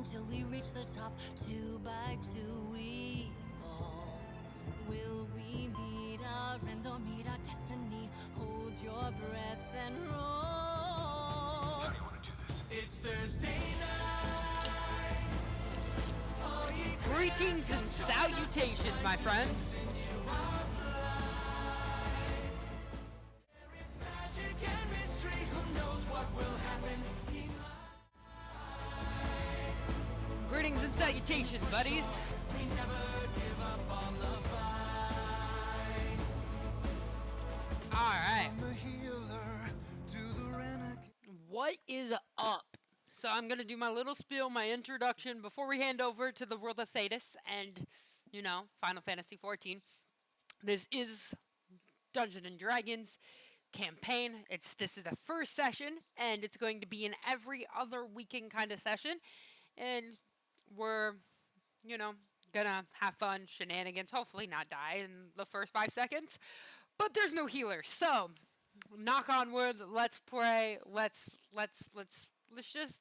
until we reach the top. 2 by 2 we fall. Will we meet our end or meet our destiny? Hold your breath and roll. How do you want to do this? It's Thursday night. Greetings and salutations, my friends. Greetings and salutations, buddies. Alright. What is up? So I'm going to do my little spiel, my introduction, before we hand over to the world of Thetis and, Final Fantasy XIV. This is Dungeons and Dragons campaign. This is the first session, and it's going to be an every other weekend kind of session. And we're, gonna have fun, shenanigans, hopefully not die in the first 5 seconds. But there's no healer, so knock on wood, let's pray, let's just,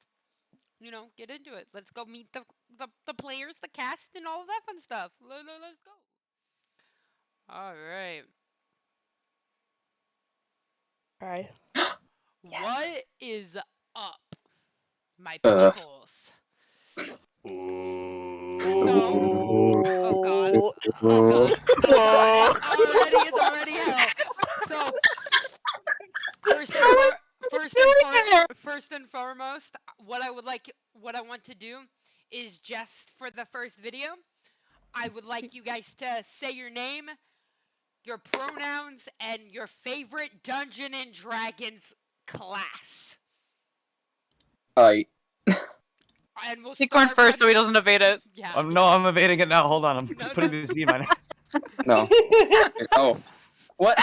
get into it. Let's go meet the players, the cast, and all of that fun stuff. Let's go. Alright. Alright. Yes. What is up, my peoples? Oh god. It's already hell. So, first and foremost, what I want to do is just for the first video, I would like you guys to say your name, your pronouns, and your favorite Dungeons and Dragons class. Alright. And we'll Ticorn first so he doesn't evade it. Yeah. No, I'm evading it now. Hold on, I'm No, putting no. the Z in my name. No. Oh. What?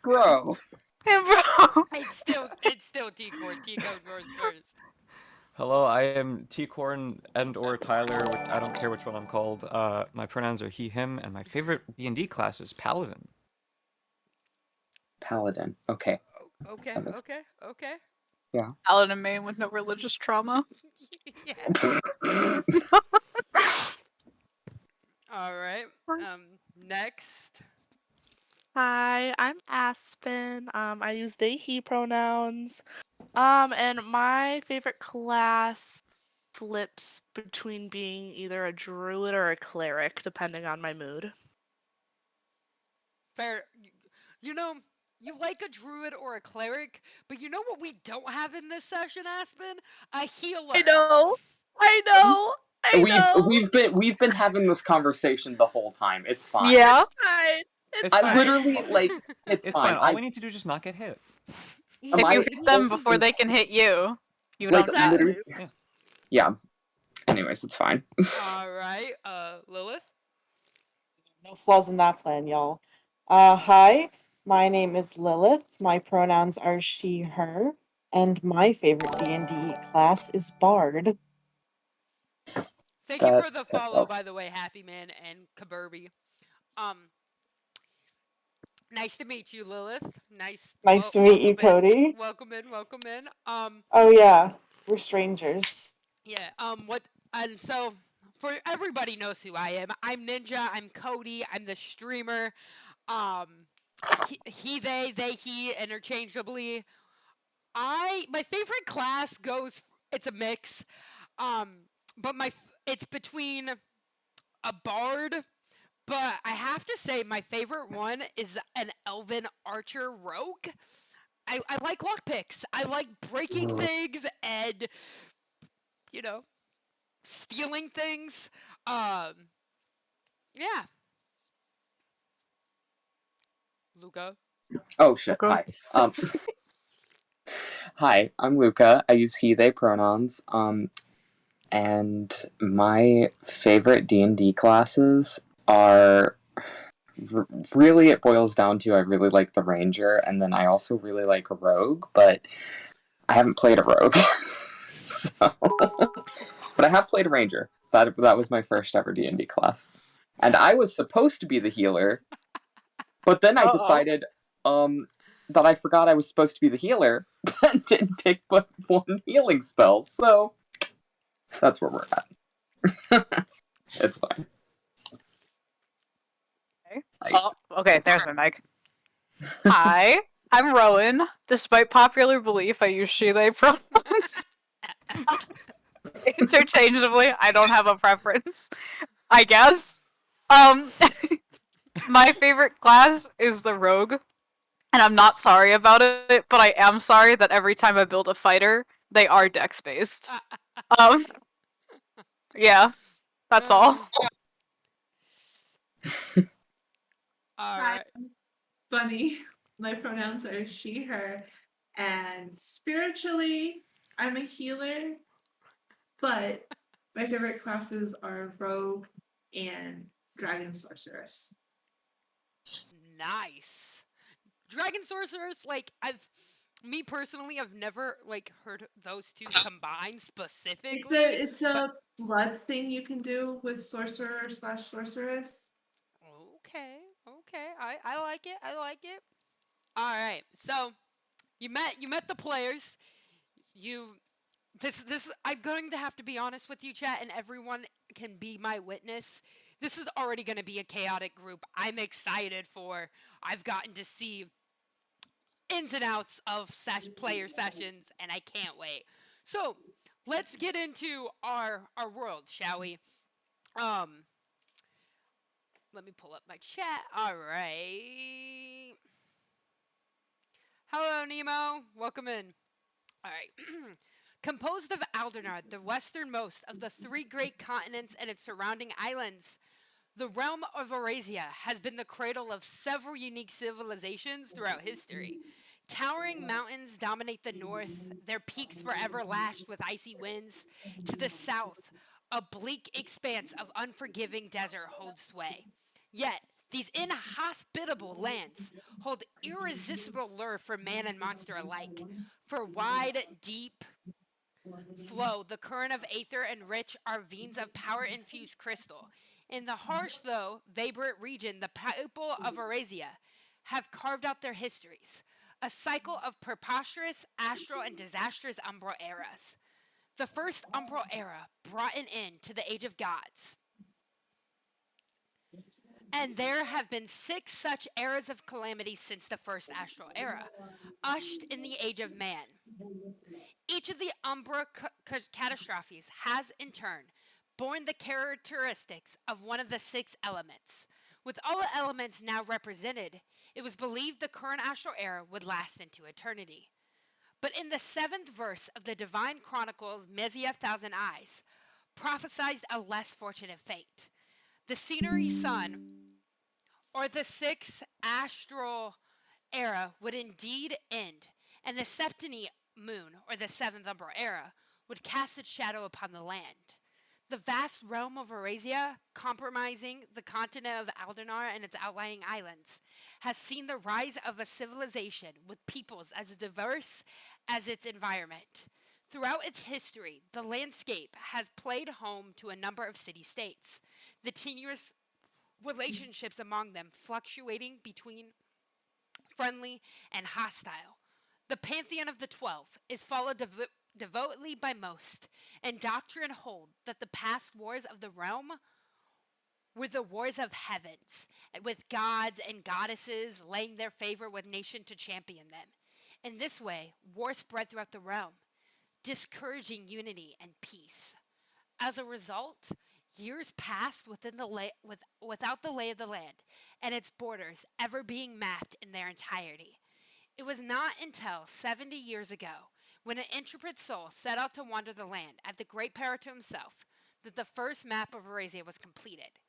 Bro. Hey, bro. It's still T-Core. T-Code goes first. Hello, I am T-Corn and or Tyler. I don't care which one I'm called. My pronouns are he, him, and my favorite D&D class is Paladin. Paladin. Okay. Okay. Yeah. Paladin main with no religious trauma. Yeah. Alright. Next. Hi, I'm Aspen. I use they, he pronouns. And my favorite class flips between being either a druid or a cleric, depending on my mood. Fair. You like a druid or a cleric, but you know what we don't have in this session, Aspen? A healer. I know. We've been having this conversation the whole time. It's fine. Yeah. It's I fine. literally it's fine. All we need to do is just not get hit. If you hit them before they can hit you, you don't die. literally. Yeah. Anyways, it's fine. Alright, Lilith? No flaws in that plan, y'all. Hi, my name is Lilith. My pronouns are she, her, and my favorite D&D class is Bard. Thank you for the follow, by the way, Happy Man and Kaburbi. Nice to meet you, Lilith. Nice to meet you, Cody. Welcome in. Oh yeah, we're strangers. Yeah, and so, for everybody knows who I am. I'm Ninja, I'm Cody, I'm the streamer. He, they, he, interchangeably. My favorite class it's a mix. But it's between a bard, but I have to say my favorite one is an elven archer rogue. I like lockpicks. I like breaking things and, stealing things. Yeah. Luca. Oh shit. Hi. Hi, I'm Luca. I use he, they pronouns. And my favorite D&D classes are really, it boils down to I really like the ranger, and then I also really like a rogue, but I haven't played a rogue. But I have played a ranger. That was my first ever D&D class. And I was supposed to be the healer, but then I decided that I forgot I was supposed to be the healer, and didn't pick but one healing spell, so that's where we're at. It's fine. Oh, okay, there's my mic. Hi, I'm Rowan. Despite popular belief, I use she, they pronouns. Interchangeably, I don't have a preference, I guess. My favorite class is the rogue, and I'm not sorry about it, but I am sorry that every time I build a fighter, they are dex-based. Yeah, that's all. All Hi, right. Bunny. My pronouns are she, her, and spiritually, I'm a healer, but my favorite classes are rogue and dragon sorceress. Nice. Dragon sorcerers, like me personally, I've never like heard those two combined specifically. It's a blood thing you can do with sorcerer / sorceress. Okay, okay. I like it. I like it. All right. So you met the players. You this I'm going to have to be honest with you, chat, and everyone can be my witness. This is already going to be a chaotic group. I'm excited for. I've gotten to see ins and outs of player sessions, and I can't wait. So let's get into our world, shall we? Let me pull up my chat. All right. Hello, Nemo. Welcome in. All right. Composed of Aldernard, the westernmost of the three great continents and its surrounding islands, the realm of Eurasia has been the cradle of several unique civilizations throughout history. Towering mountains dominate the north, their peaks forever lashed with icy winds. To the south, a bleak expanse of unforgiving desert holds sway. Yet, these inhospitable lands hold irresistible lure for man and monster alike. For wide, deep, flow, the current of aether and rich are veins of power-infused crystal. In the harsh, though, vaporant region, the people of Eurasia have carved out their histories, a cycle of preposterous, astral, and disastrous umbral eras. The first umbral era brought an end to the age of gods. And there have been 6 such eras of calamity since the first astral era, ushered in the age of man. Each of the Umbra catastrophes has, in turn, borne the characteristics of one of the 6 elements. With all the elements now represented, it was believed the current astral era would last into eternity. But in the 7th verse of the Divine Chronicles, Messiah Thousand Eyes prophesied a less fortunate fate. The scenery sun, or the 6th astral era, would indeed end, and the Septini moon, or the 7th umbral era, would cast its shadow upon the land. The vast realm of Eurasia, comprising the continent of Aldenar and its outlying islands, has seen the rise of a civilization with peoples as diverse as its environment. Throughout its history, the landscape has played home to a number of city-states, the tenuous relationships among them fluctuating between friendly and hostile. The pantheon of the 12 is followed devotedly by most, and doctrine hold that the past wars of the realm were the wars of heavens, with gods and goddesses laying their favor with nation to champion them. In this way, war spread throughout the realm, discouraging unity and peace. As a result, years passed without the lay of the land and its borders ever being mapped in their entirety. It was not until 70 years ago, when an intrepid soul set out to wander the land at the great power to himself, that the first map of Eurasia was completed.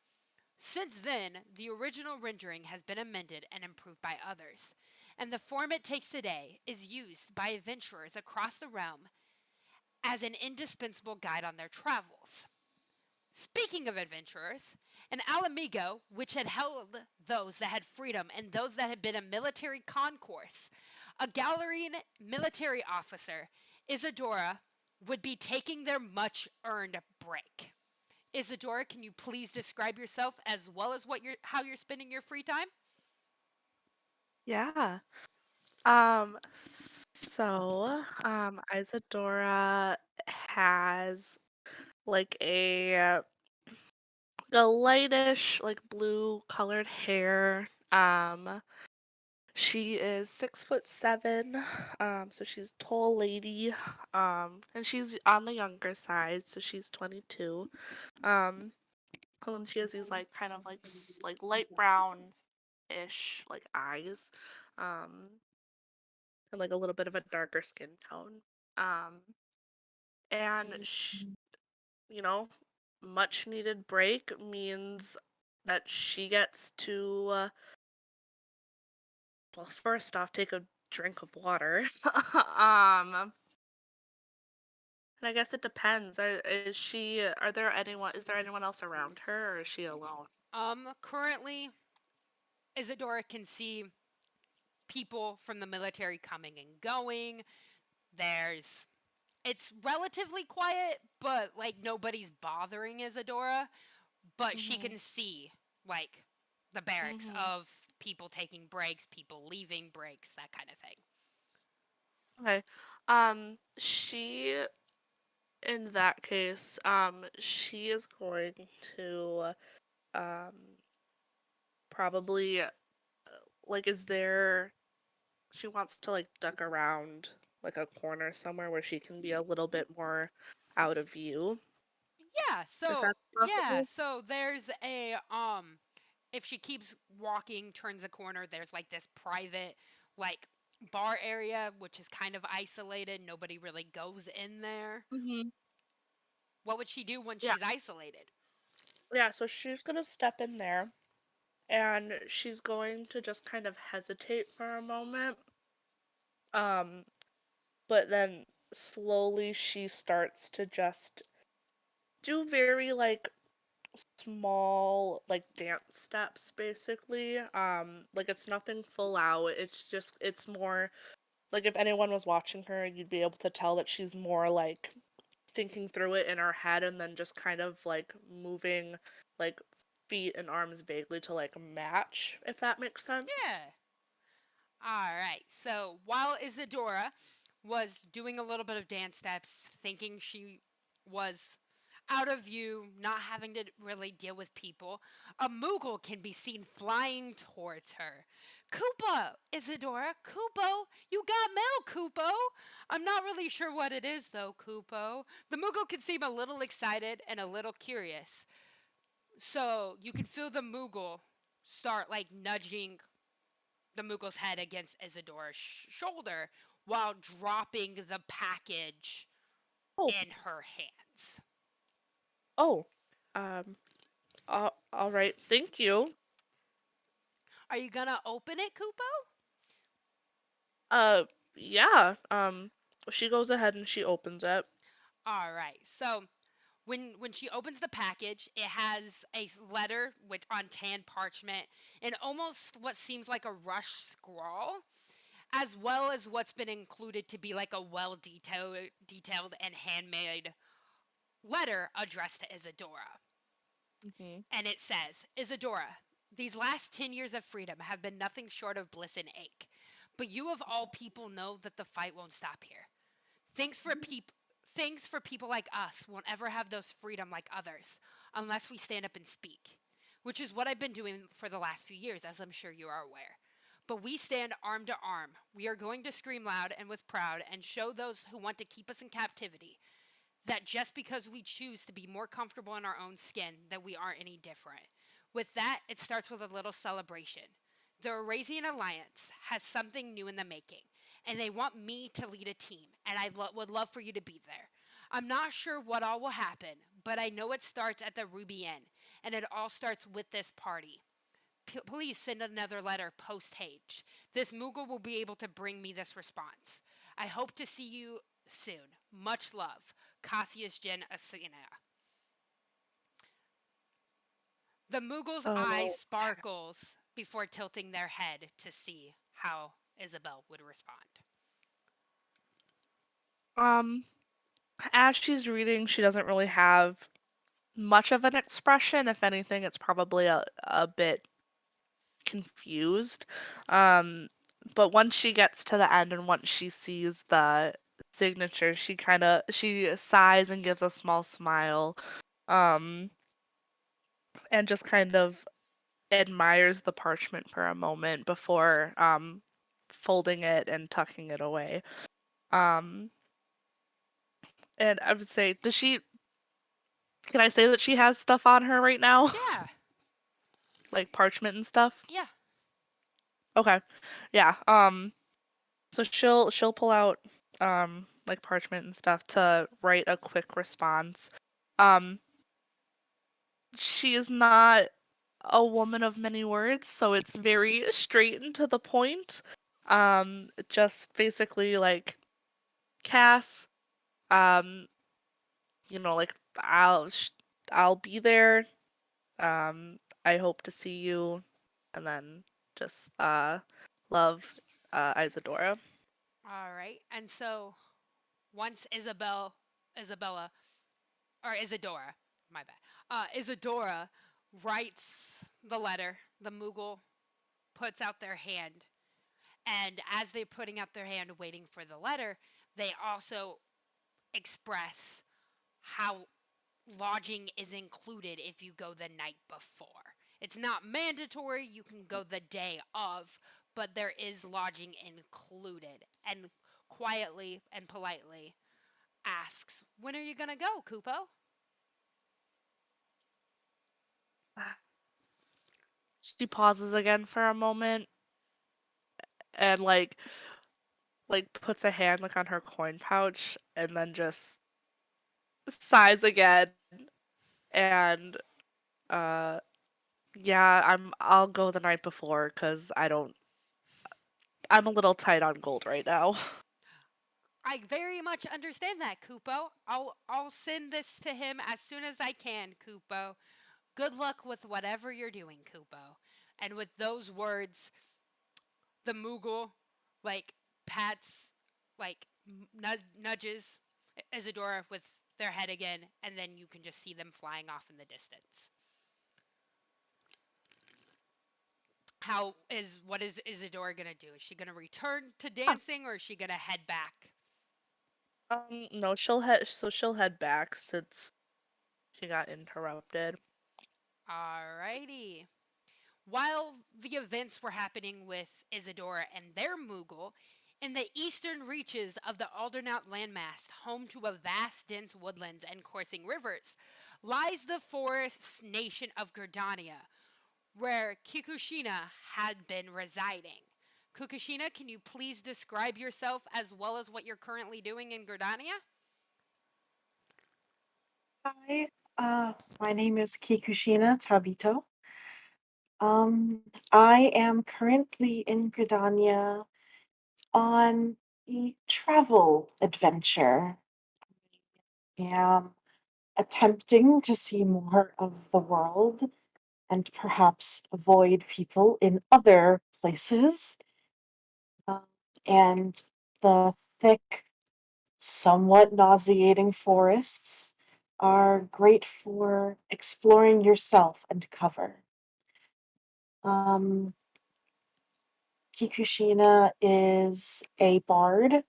Since then, the original rendering has been amended and improved by others, and the form it takes today is used by adventurers across the realm as an indispensable guide on their travels. Speaking of adventurers, an Alamigo, which had held those that had freedom and those that had been a military concourse, a Galarian military officer, Isadora, would be taking their much earned break. Isadora, can you please describe yourself as well as how you're spending your free time? Yeah. So, Isadora has like a lightish, like blue colored hair. She is 6'7", so she's a tall lady, and she's on the younger side, so she's 22. And then she has these like kind of like like light brown-ish like eyes, and like a little bit of a darker skin tone. Um, and you know, much needed break means that she gets to well, first off, take a drink of water. And I guess it depends. Is there anyone else around her, or is she alone? Currently, Isadora can see people from the military coming and going. There's it's relatively quiet, but like nobody's bothering Isadora, but she Mhm. can see like the barracks Mhm. of people taking breaks, people leaving breaks, that kind of thing. Okay. She in that case, she is going to um probably like is there she wants to like duck around like a corner somewhere where she can be a little bit more out of view, Yeah, if so that's possible. there's a if she keeps walking, turns a corner, there's like this private like bar area which is kind of isolated. Nobody really goes in there. Mhm. What would she do when Yeah. she's isolated? Yeah, so she's gonna step in there and she's going to just kind of hesitate for a moment. Um, but then slowly she starts to just do very like small like dance steps basically. Like it's nothing full out. It's more like if anyone was watching her, you'd be able to tell that she's more like thinking through it in her head and then just kind of like moving like feet and arms vaguely to like match, if that makes sense. Yeah. All right. So while Isadora was doing a little bit of dance steps, thinking she was out of view, not having to really deal with people, a Moogle can be seen flying towards her. Koopa, Isadora, Koopo, you got mail, Koopo. I'm not really sure what it is though, Koopo. The Moogle can seem a little excited and a little curious. So you can feel the Moogle start like nudging the Moogle's head against Isadora's shoulder while dropping the package Oh, in her hands. oh. Um, all right. Thank you. Are you gonna open it, Kupo? Uh, yeah. She goes ahead and she opens it. All right. So when she opens the package, it has a letter with on tan parchment and almost what seems like a rush scrawl, as well as what's been included to be like a well detailed and handmade letter addressed to Isadora. Hmm. And it says, Isadora, these last 10 years of freedom have been nothing short of bliss and ache. But you of all people know that the fight won't stop here. Things for people Things for people like us won't ever have those freedom like others unless we stand up and speak, which is what I've been doing for the last few years, as I'm sure you are aware. But we stand arm to arm. We are going to scream loud and with proud and show those who want to keep us in captivity that just because we choose to be more comfortable in our own skin, that we aren't any different. With that, it starts with a little celebration. The Eurasian Alliance has something new in the making, and they want me to lead a team, and I would love for you to be there. I'm not sure what all will happen, but I know it starts at the Ruby Inn, and it all starts with this party. Please send another letter post haste. This Moogle will be able to bring me this response. I hope to see you soon. Much love. Cassius Gen Asina. The Moogle's eye Oh. sparkles before tilting their head to see how Isabel would respond. Um, as she's reading, she doesn't really have much of an expression. If anything, it's probably a bit confused. Um, but once she gets to the end and once she sees the signature. She sighs and gives a small smile, and just kind of admires the parchment for a moment before folding it and tucking it away. And I would say, can I say that she has stuff on her right now? Yeah. Like parchment and stuff? Yeah. Okay. Yeah. So she'll pull out like parchment and stuff to write a quick response. Um she is not a woman of many words, so it's very straight and to the point. Just basically like Cass, um, like I'll be there. I hope to see you, and then just love, Isadora. All right. And so once Isabella, or Isadora, my bad. Isadora writes the letter. The Moogle puts out their hand, and as they're putting out their hand waiting for the letter, they also express how lodging is included if you go the night before. It's not mandatory, you can go the day of, but there is lodging included. And quietly and politely asks, "When are you going to go, Kupo?" She pauses again for a moment and like puts a hand like on her coin pouch and then just sighs again and uh yeah, I'll go the night before cuz I'm a little tight on gold right now. I very much understand that, Kupo. I'll send this to him as soon as I can, Kupo. Good luck with whatever you're doing, Kupo. And with those words, the Moogle like pats, like nudges Isadora with their head again, and then you can just see them flying off in the distance. What is Isadora gonna do? Is she gonna return to dancing, or is she gonna head back? No, she'll head back since she got interrupted. Alrighty. While the events were happening with Isadora and their Moogle, in the eastern reaches of the Aldernaut landmass, home to a vast dense woodlands and coursing rivers, lies the forest nation of Gerdania, where Kikushina had been residing. Kukushina, can you please describe yourself as well as what you're currently doing in Gerdania? Hi, my name is Kikushina Tabito. I am currently in Gridania on a travel adventure. I am attempting to see more of the world and perhaps avoid people in other places. Uh, and the thick, somewhat nauseating forests are great for exploring yourself and cover. Um, Kikushina is a bard.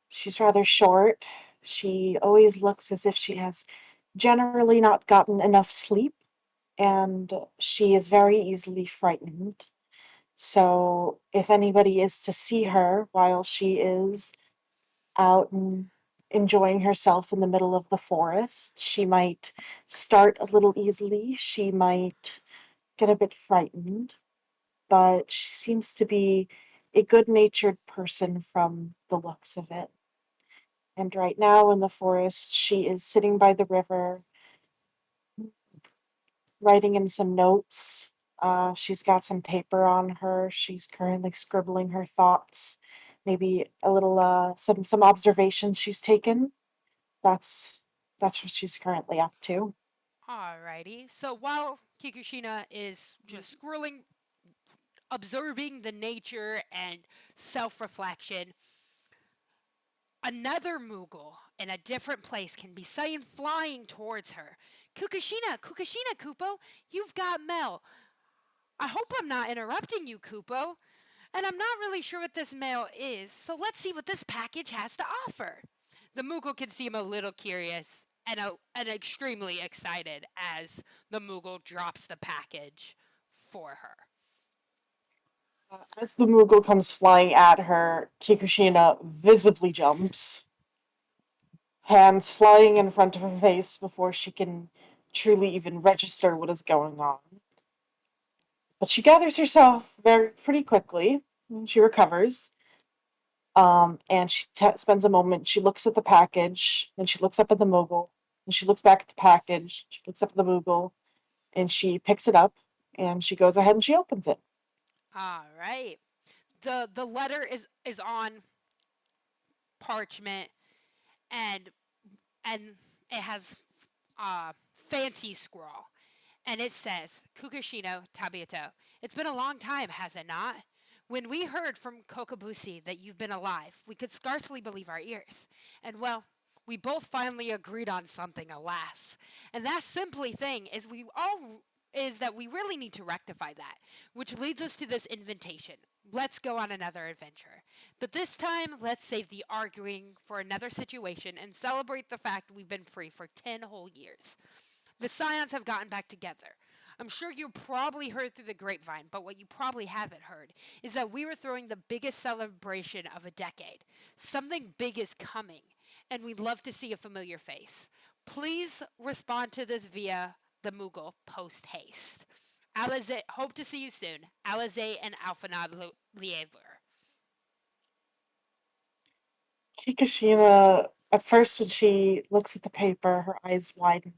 She's rather short. She always looks as if she has generally not gotten enough sleep, and she is very easily frightened. So, if anybody is to see her while she is out and enjoying herself in the middle of the forest, she might start a little easily. She might get a bit frightened, but she seems to be a good natured person from the looks of it. And right now in the forest, she is sitting by the river, writing in some notes. She's got some paper on her. She's currently scribbling her thoughts, maybe a little some observations she's taken. That's what she's currently up to. Alrighty. So while Kikushina is just scrolling, observing the nature and self reflection, another Moogle in a different place can be seen flying towards her. Kukushina, Kupo, you've got mail. I hope I'm not interrupting you, Kupo. And I'm not really sure what this mail is, so let's see what this package has to offer. The Moogle can seem a little curious and extremely excited as the Moogle drops the package for her. As the Moogle comes flying at her, Kikushina visibly jumps, hands flying in front of her face before she can truly even register what is going on. But she gathers herself pretty quickly, and she recovers. And she spends a moment. She looks at the package, then she looks up at the Moogle, and she looks back at the package. She looks up at the Moogle, and she picks it up, and she goes ahead and she opens it. All right. The letter is on parchment and it has fancy scrawl. And it says, Kukushino Tabito. It's been a long time, has it not? When we heard from Kokobushi that you've been alive, we could scarcely believe our ears. And well, we both finally agreed on something, alas. And that simply thing is that we really need to rectify that, which leads us to this invitation. Let's go on another adventure. But this time, let's save the arguing for another situation and celebrate the fact we've been free for 10 whole years. The Scions have gotten back together. I'm sure you probably heard through the grapevine, but what you probably haven't heard is that we were throwing the biggest celebration of a decade. Something big is coming, and we'd love to see a familiar face. Please respond to this via the Moogle post haste. Alize, hope to see you soon. Alize and Alphanad Liever. Kikushina, at first, when she looks at the paper, her eyes widen.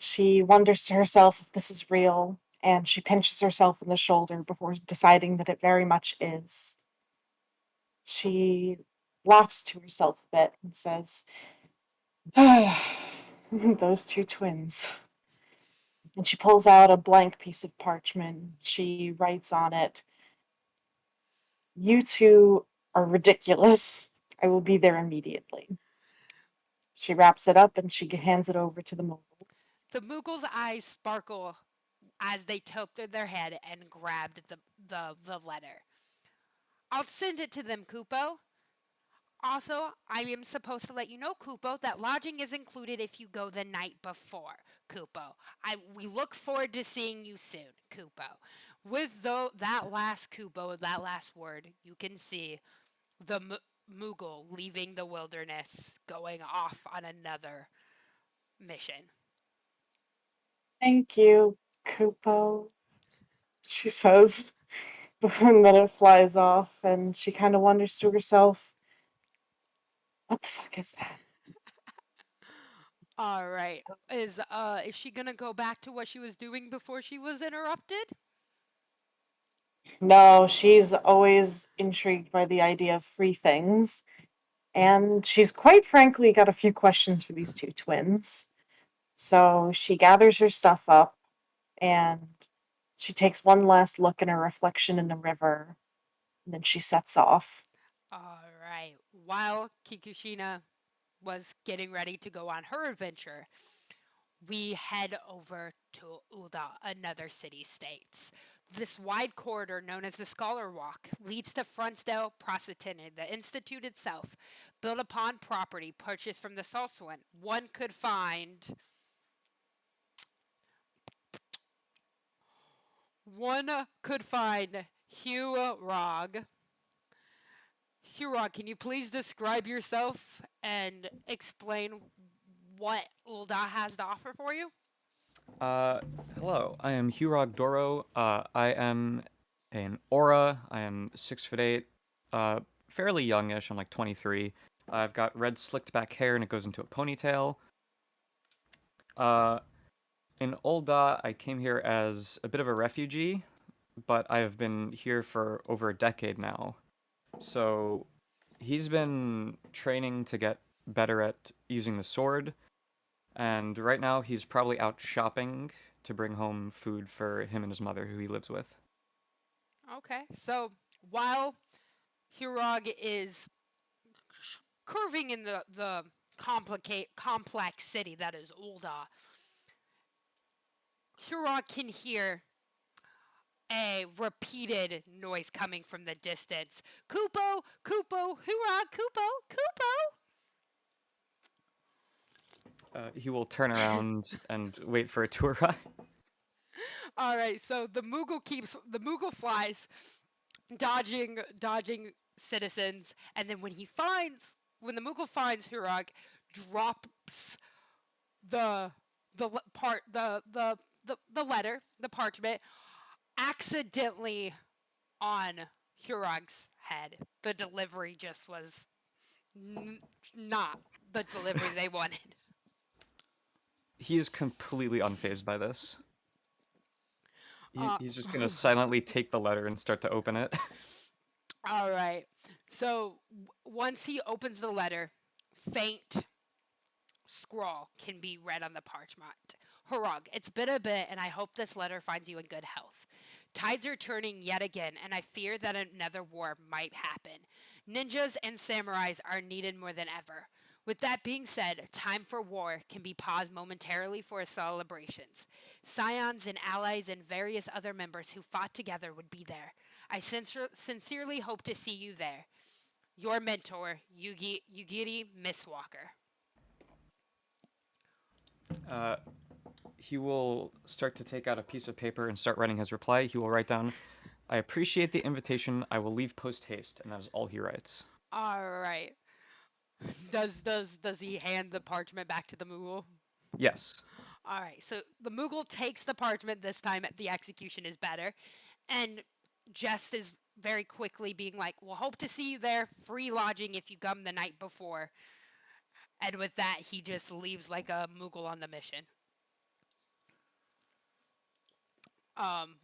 She wonders to herself if this is real, and she pinches herself in the shoulder before deciding that it very much is. She laughs to herself a bit and says, those two twins. And she pulls out a blank piece of parchment. She writes on it, "You two are ridiculous. I will be there immediately." She wraps it up and she hands it over to the Moogle. The Moogle's eyes sparkle as they tilted their head and grabbed the letter. I'll send it to them, Kupo. Also, I am supposed to let you know, Kupo, that lodging is included if you go the night before, Kupo. We look forward to seeing you soon, Kupo. With that last Kupo, that last word, you can see the Moogle leaving the wilderness, going off on another mission. "Thank you, Kupo," she says. And then it flies off, and she kind of wonders to herself, what the fuck is that? All right. Is she gonna go back to what she was doing before she was interrupted? No, she's always intrigued by the idea of free things. And she's quite frankly got a few questions for these two twins. So she gathers her stuff up and she takes one last look in her reflection in the river. And then she sets off. All right. While Kikushina was getting ready to go on her adventure, we head over to Ulda, another city-state. This wide corridor, known as the Scholar Walk, leads to Frontsdale Prositini, the institute itself, built upon property purchased from the Solswin. One could find Hugh Rog. Hugh Rog, can you please describe yourself and explain what Ulda has to offer for you? Hello, I am Hurog Doro. I am an aura. I am 6'8", fairly youngish. I'm like 23. I've got red slicked back hair and it goes into a ponytail. Uh, in Olda, I came here as a bit of a refugee, but I have been here for over a decade now. So he's been training to get better at using the sword, and right now he's probably out shopping to bring home food for him and his mother, who he lives with. Okay, so while Hurog is curving in the complex city that is Ulda, Hurog can hear a repeated noise coming from the distance. Kupo, Kupo, Hurog, Kupo, Kupo. He will turn around and wait for it to arrive. All right, so the Moogle flies, dodging citizens, and then when the Moogle finds Hurog, drops the the letter, the parchment, accidentally on Hurog's head. The delivery just was not the delivery they wanted. He is completely unfazed by this. Uh, He's just gonna silently take the letter and start to open it. all right. So once he opens the letter, faint scrawl can be read on the parchment. Hurrah, it's been a bit, and I hope this letter finds you in good health. Tides are turning yet again, and I fear that another war might happen. Ninjas and samurais are needed more than ever. With that being said, time for war can be paused momentarily for celebrations. Scions and allies and various other members who fought together would be there. I sincerely hope to see you there. Your mentor, Yugiri Mistwalker. He will start to take out a piece of paper and start writing his reply. He will write down, "I appreciate the invitation. I will leave post haste," and that is all he writes. All right. Does he hand the parchment back to the Moogle? Yes. All right. So the Moogle takes the parchment this time. The execution is better, and Jest is very quickly being like, "We'll hope to see you there. Free lodging if you come the night before." And with that, he just leaves like a Moogle on the mission.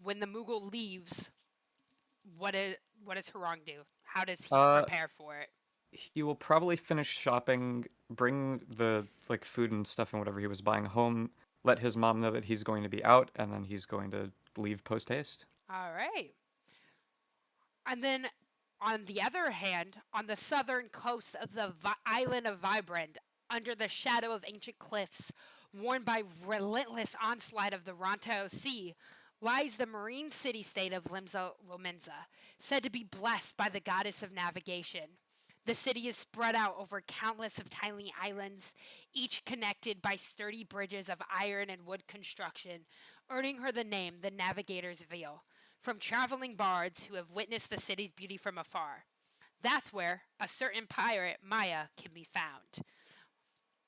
When the Moogle leaves, what does Hurong do? How does he prepare for it? He will probably finish shopping, bring the like food and stuff and whatever he was buying home, let his mom know that he's going to be out, and then he's going to leave post haste. All right. And then, on the other hand, on the southern coast of the island of Vibrand, under the shadow of ancient cliffs, worn by relentless onslaught of the Ronto Sea, lies the marine city-state of Limsa Lomenza, said to be blessed by the goddess of navigation. The city is spread out over countless of tiny islands, each connected by sturdy bridges of iron and wood construction, earning her the name the Navigator's Veil, from traveling bards who have witnessed the city's beauty from afar. That's where a certain pirate, Maya, can be found.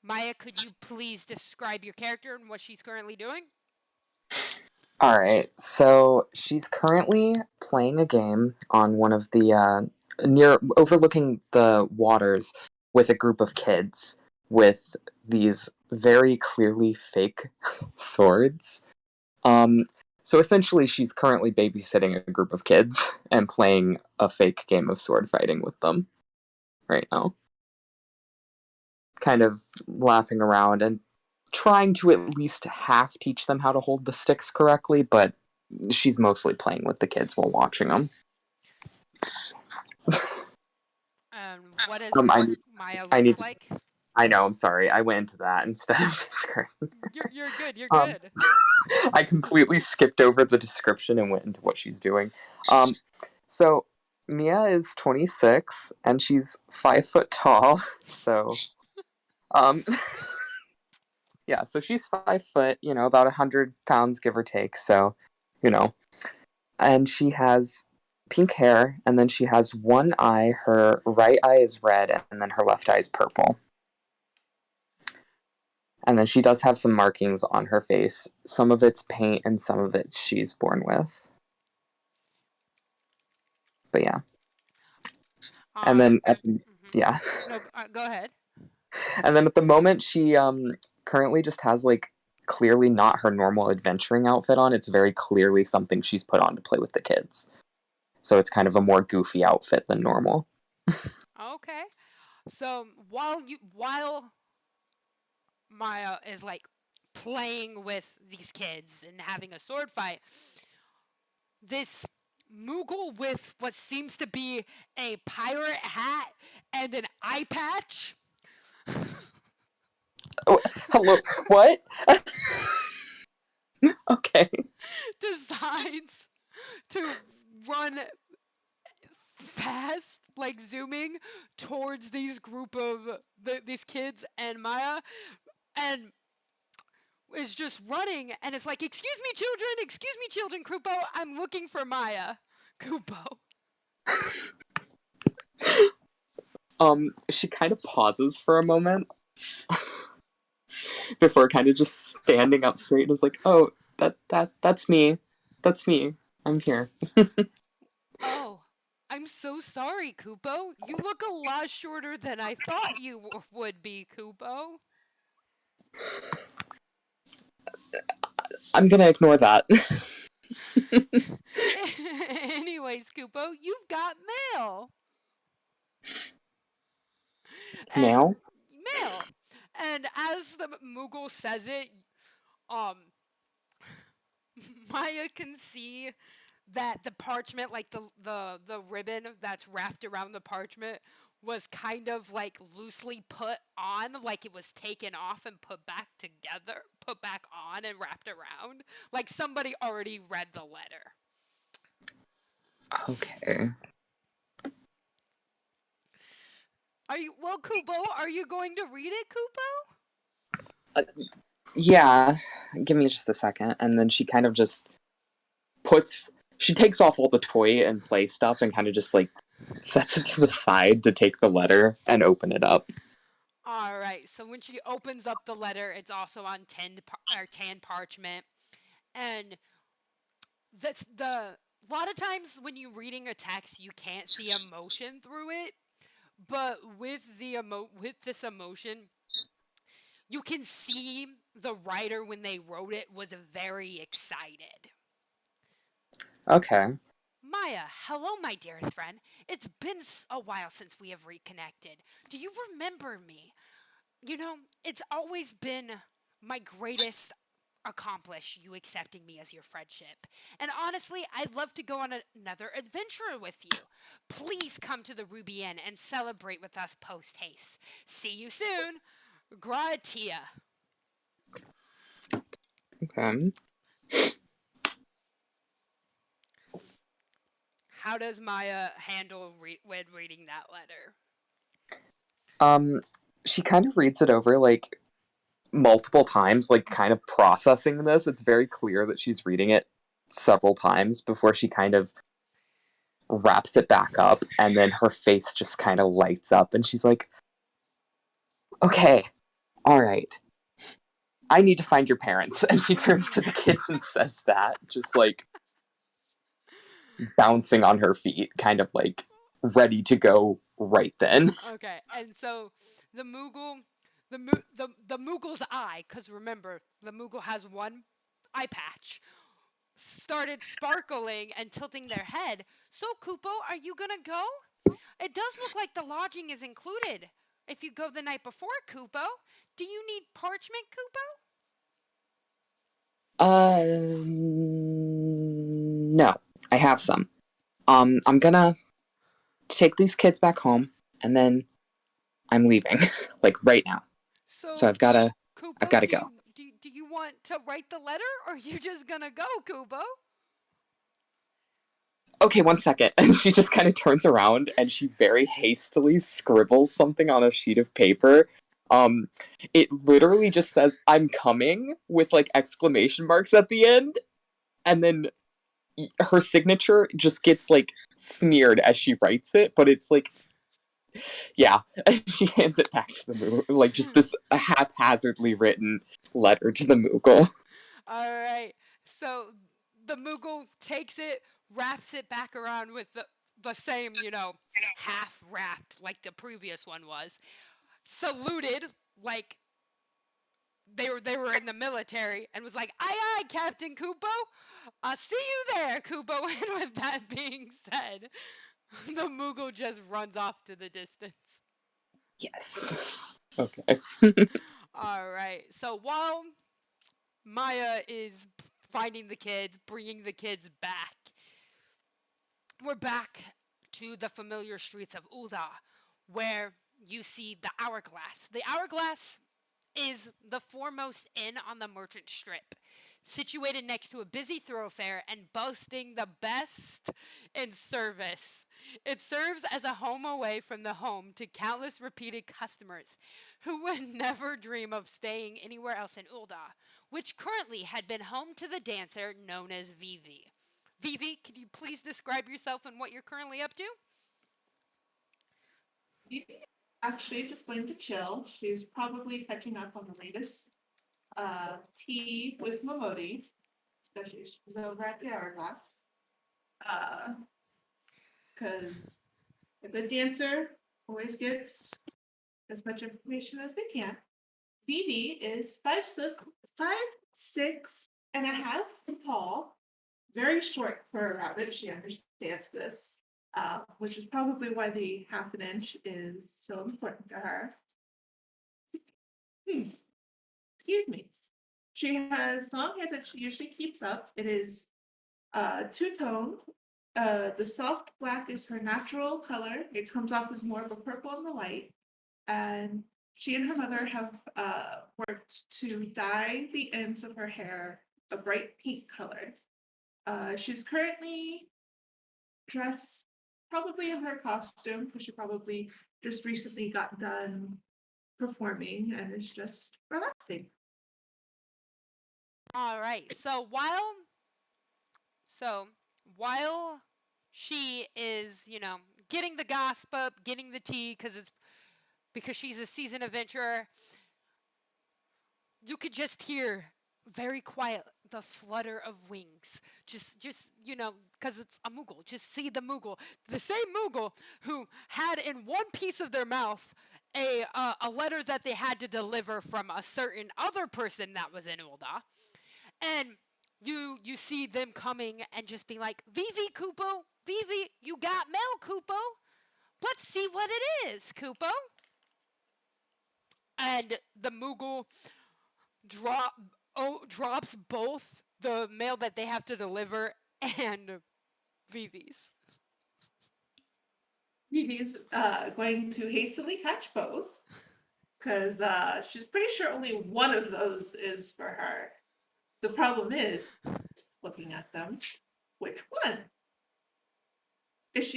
Maya, could you please describe your character and what she's currently doing? All right, so she's currently playing a game on one of the near overlooking the waters with a group of kids with these very clearly fake swords. So essentially, she's currently babysitting a group of kids and playing a fake game of sword fighting with them right now. Kind of laughing around and trying to at least half teach them how to hold the sticks correctly, but she's mostly playing with the kids while watching them. What does Maya I need, look like? I know, I'm sorry. I went into that instead of describing. You're good. You're good. I completely skipped over the description and went into what she's doing. So Mia is 26 and she's 5 foot tall. So, yeah, so she's 5 foot, about 100 pounds, give or take. So, and she has pink hair, and then she has one eye. Her right eye is red, and then her left eye is purple. And then she does have some markings on her face. Some of it's paint, and some of it she's born with. But yeah. And then, yeah. No, go ahead. And then at the moment, she currently just has, clearly not her normal adventuring outfit on. It's very clearly something she's put on to play with the kids. So it's kind of a more goofy outfit than normal. Okay. So while Maya is playing with these kids and having a sword fight, this Moogle with what seems to be a pirate hat and an eye patch. Oh, hello. What? Okay. Decides to run fast, zooming towards these group of these kids and Maya, and is just running and is like, excuse me, children, Kupo, I'm looking for Maya. Kupo. She kind of pauses for a moment before kind of just standing up straight and is like, "Oh, that's me. That's me. I'm here." Oh, I'm so sorry, Kupo. You look a lot shorter than I thought you would be, Kupo. I'm gonna ignore that. Anyways, Kupo, you've got mail. Mail? Mail. And as the Moogle says it, um, Maya can see that the parchment, like the ribbon that's wrapped around the parchment, was kind of like loosely put on, like it was taken off and put back together, put back on and wrapped around, like somebody already read the letter. Okay. Kupo, are you going to read it, Kupo? Yeah. Give me just a second. And then she kind of just she takes off all the toy and play stuff and kind of just like sets it to the side to take the letter and open it up. All right. So when she opens up the letter, it's also on tan parchment, and that's a lot of times when you're reading a text, you can't see emotion through it, but with this emotion, you can see the writer when they wrote it was very excited. Okay. Maya, hello, my dearest friend. It's been a while since we have reconnected. Do you remember me? You know, it's always been my greatest accomplish you accepting me as your friendship. And honestly, I'd love to go on another adventure with you. Please come to the Ruby Inn and celebrate with us post haste. See you soon. Gratia. Okay. How does Maya handle when reading that letter? She kind of reads it over like multiple times, like kind of processing this. It's very clear that she's reading it several times before she kind of wraps it back up, and then her face just kind of lights up and she's like, "Okay, all right. I need to find your parents." And she turns to the kids and says that, just like bouncing on her feet, kind of like ready to go right then. Okay, and so the Moogle, the Moogle's eye, because remember, the Moogle has one eye patch, started sparkling and tilting their head. So, Kupo, are you gonna go? It does look like the lodging is included. If you go the night before, Kupo, do you need parchment, Kupo? No, I have some. I'm gonna take these kids back home, and then I'm leaving, like right now. So I've gotta Kupo, go. Do you want to write the letter, or are you just gonna go, Kupo? Okay, one second. And she just kind of turns around and she very hastily scribbles something on a sheet of paper. It literally just says, "I'm coming," with like exclamation marks at the end. And then her signature just gets like smeared as she writes it, but it's like, yeah. And she hands it back to the Moogle, like just this haphazardly written letter to the Moogle. All right. So the Moogle takes it, wraps it back around with the same, half wrapped like the previous one was. Saluted like they were in the military and was like, "Aye, aye, Captain Kupo. See you there, Kupo." And with that being said, the Moogle just runs off to the distance. Yes. Okay. All right. So while Maya is finding the kids, bringing the kids back, we're back to the familiar streets of Ulda, where you see the Hourglass. The Hourglass is the foremost inn on the merchant strip, situated next to a busy thoroughfare and boasting the best in service. It serves as a home away from the home to countless repeated customers, who would never dream of staying anywhere else in Ulda, which currently had been home to the dancer known as Vivi. Vivi, could you please describe yourself and what you're currently up to? Phoebe actually just going to chill. She's probably catching up on the latest tea with Momodi, especially if she's over at the Hourglass. Because a good dancer always gets as much information as they can. Vivi is 5'6.5" tall, very short for a rabbit. She understands this, which is probably why the half an inch is so important to her. Excuse me. She has long hair that she usually keeps up. It is two-toned. The soft black is her natural color. It comes off as more of a purple in the light. And she and her mother have worked to dye the ends of her hair a bright pink color. She's currently dressed probably in her costume because she probably just recently got done performing and is just relaxing. All right. So while she is, getting the gossip, getting the tea because she's a seasoned adventurer, you could just hear very quiet the flutter of wings. Just because it's a Moogle. Just see the Moogle, the same Moogle who had in one piece of their mouth a letter that they had to deliver from a certain other person that was in Ulda, and you see them coming and just being like, Vivi, Kupo, Vivi, you got mail, Kupo. Let's see what it is, Kupo. And the Moogle drops both the mail that they have to deliver and Vivi's. Vivi's going to hastily catch both because she's pretty sure only one of those is for her. The problem is, looking at them, which one? Is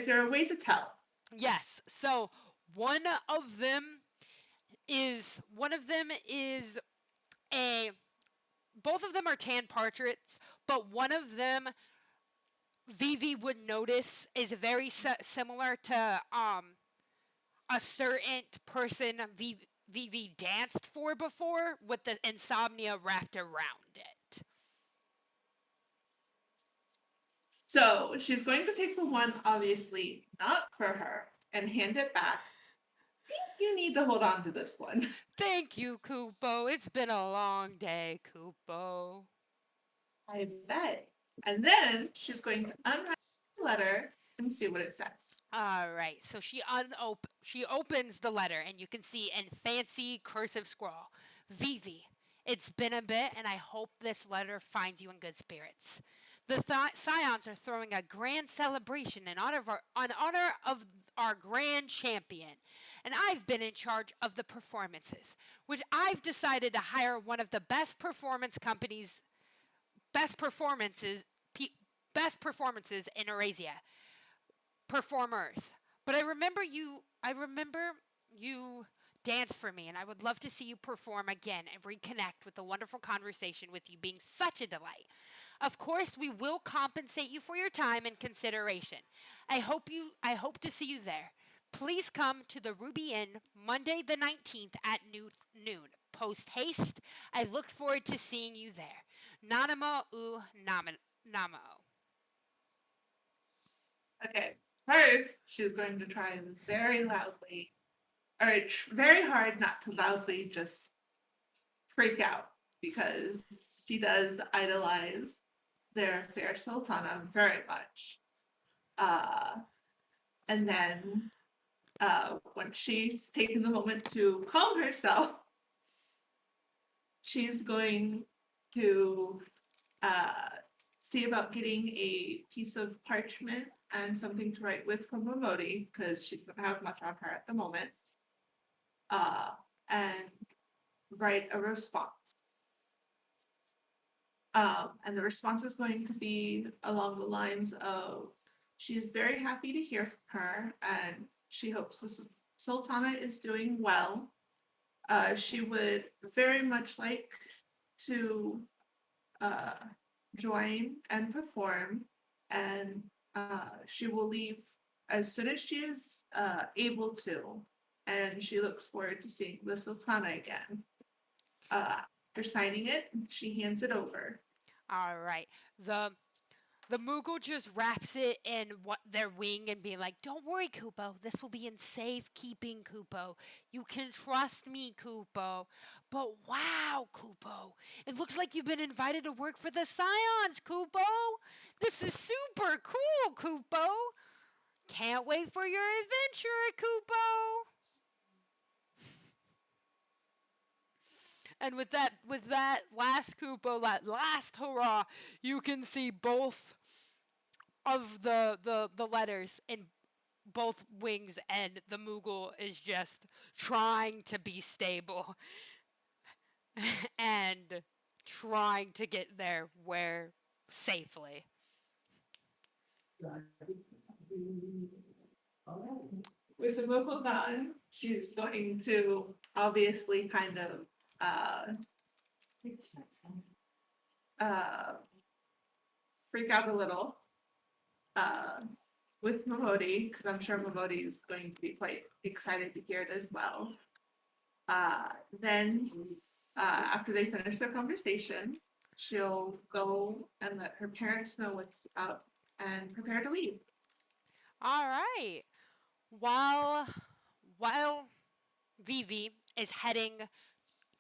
there a way to tell? Yes. So one of them is a both of them are tan portraits, but one of them Vivi would notice is very similar to a certain person Vivi danced for before with the insomnia wrapped around it. So she's going to take the one obviously not for her and hand it back. I think you need to hold on to this one. Thank you, Kupo. It's been a long day, Kupo. I bet. And then she's going to unwrap the letter and see what it says. All right. So she opens the letter and you can see in fancy cursive scrawl, Vivi. It's been a bit, and I hope this letter finds you in good spirits. The Scions are throwing a grand celebration in honor of our grand champion, and I've been in charge of the performances, which I've decided to hire one of the best performances in Eurasia. Performers. But I remember you dance for me, and I would love to see you perform again and reconnect with the wonderful conversation with you being such a delight. Of course, we will compensate you for your time and consideration. I hope to see you there. Please come to the Ruby Inn Monday the 19th at noon. Post haste. I look forward to seeing you there. Nanamo u namo. Okay. First, she's going to try very loudly, or very hard not to loudly just freak out because she does idolize their fair sultana very much. And then when she's taken the moment to calm herself, she's going to see about getting a piece of parchment and something to write with from Momodi because she doesn't have much on her at the moment. And write a response. And the response is going to be along the lines of she is very happy to hear from her and she hopes the Sultana is doing well She would very much like to uh, join and perform, and she will leave as soon as she is able to. And she looks forward to seeing the Sultana again. After signing it, she hands it over. All right. The Moogle just wraps it in their wing and being like, "Don't worry, Kupo. This will be in safekeeping, Kupo. You can trust me, Kupo." But wow, Kupo, it looks like you've been invited to work for the Scions, Kupo. This is super cool, Kupo. Can't wait for your adventure, Kupo. And with that last Kupo, that last hurrah, you can see both of the letters in both wings, and the Moogle is just trying to be stable and trying to get there where safely. With the vocal done, she's going to obviously kind of uh, uh, freak out a little with Momodi, because I'm sure Momodi is going to be quite excited to hear it as well. Then, after they finish their conversation, she'll go and let her parents know what's up and prepare to leave. All right. While Vivi is heading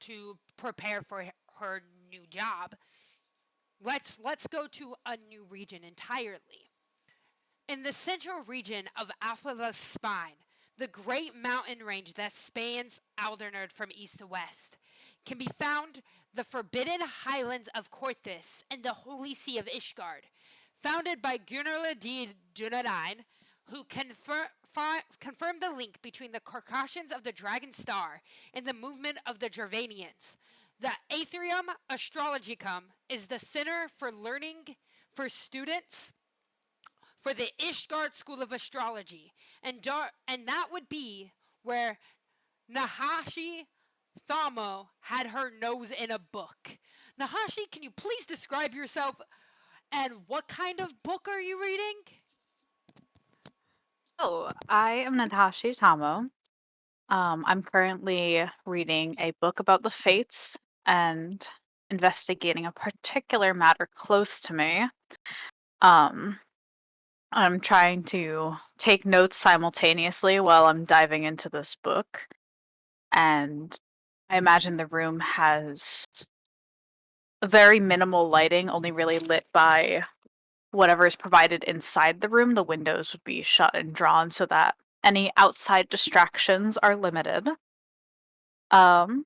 to prepare for her new job, let's go to a new region entirely. In the central region of Alpha's Spine, the great mountain range that spans Aldernerd from east to west, can be found the forbidden highlands of Korthus and the holy sea of Ishgard, founded by Gunnar D. Dunedain, who confirmed the link between the Carcassians of the Dragon Star and the movement of the Dravanians. The Aetherium Astrologicum is the center for learning for students for the Ishgard School of Astrology, and that would be where Nahashi Thamo had her nose in a book. Nahashi, can you please describe yourself and what kind of book are you reading? Oh, I am Natashi Tamo. I'm currently reading a book about the fates and investigating a particular matter close to me. Um, I'm trying to take notes simultaneously while I'm diving into this book, and I imagine the room has very minimal lighting, only really lit by whatever is provided inside the room. The windows would be shut and drawn so that any outside distractions are limited. Um,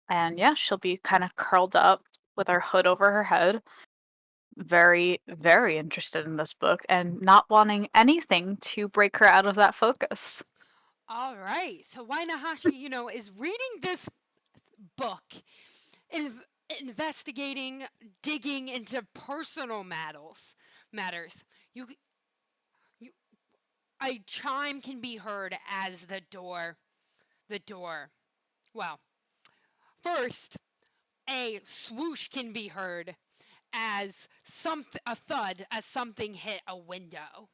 and yeah, she'll be kind of curled up with her hood over her head, very, very interested in this book and not wanting anything to break her out of that focus. All right. So why Nahashi, is reading this book, investigating, digging into personal matters. You a chime can be heard as the door. Well, first, a swoosh can be heard as a thud as something hit a window.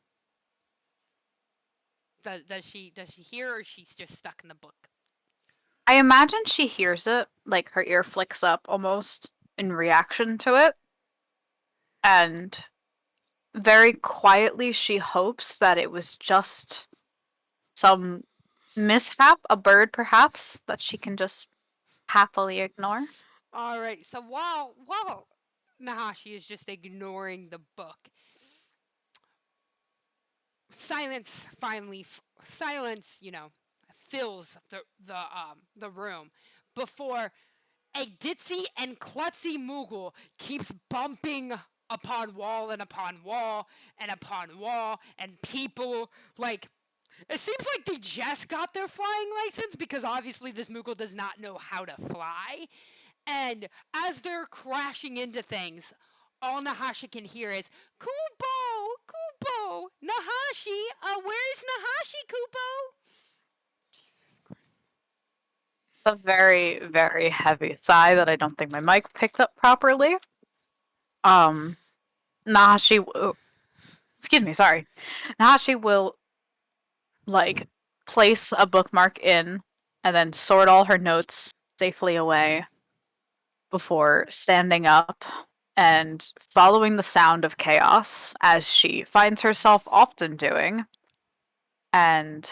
Does she hear, or she's just stuck in the book? I imagine she hears it, like her ear flicks up almost in reaction to it. And very quietly, she hopes that it was just some mishap, a bird perhaps, that she can just happily ignore. All right. So while Nahashi is just ignoring the book, silence fills the room before a ditzy and klutzy Moogle keeps bumping upon wall and upon wall and upon wall, and people, like, it seems like they just got their flying license, because obviously this Moogle does not know how to fly. And as they're crashing into things, all Nahashi can hear is, "Kubo! Kubo! Nahashi! Where's Nahashi, Kubo?" A very, very heavy sigh that I don't think my mic picked up properly. Nahashi, excuse me, sorry. Nahashi will like place a bookmark in and then sort all her notes safely away before standing up and following the sound of chaos as she finds herself often doing and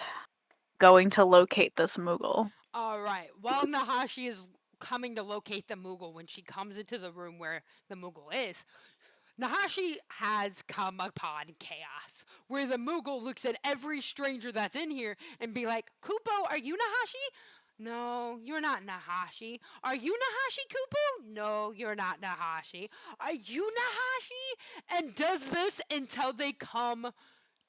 going to locate this Moogle. All right. While Nahashi is coming to locate the Moogle, when she comes into the room where the Moogle is, Nahashi has come upon chaos, where the Moogle looks at every stranger that's in here and be like, Kupo, are you Nahashi? No, you're not Nahashi. Are you Nahashi, Kupo? No, you're not Nahashi. Are you Nahashi? And does this until they come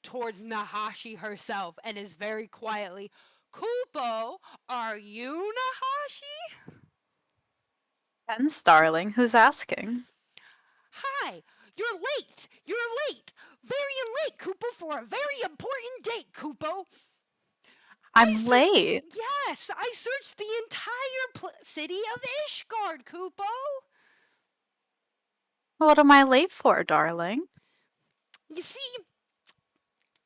towards Nahashi herself and is very quietly, Kupo, are you Nahashi? Hence, darling, who's asking? Hi, you're late. You're late. Very late, Kupo, for a very important date, Kupo. I'm late. Yes, I searched the entire city of Ishgard, Kupo. What am I late for, darling? You see,